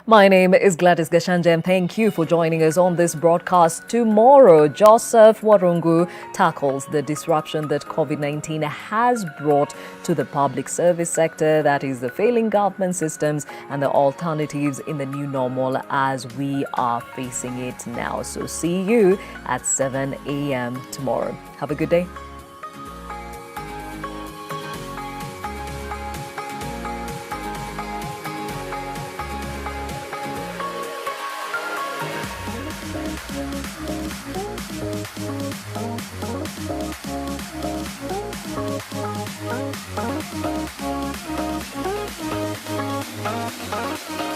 My name is Gladys Gachanja, and thank you for joining us on this broadcast. Tomorrow, Joseph Warungu tackles the disruption that COVID-19 has brought to the public service sector, that is the failing government systems and the alternatives in the new normal as we are facing it now. So see you at 7 a.m. tomorrow. Have a good day. Thank you.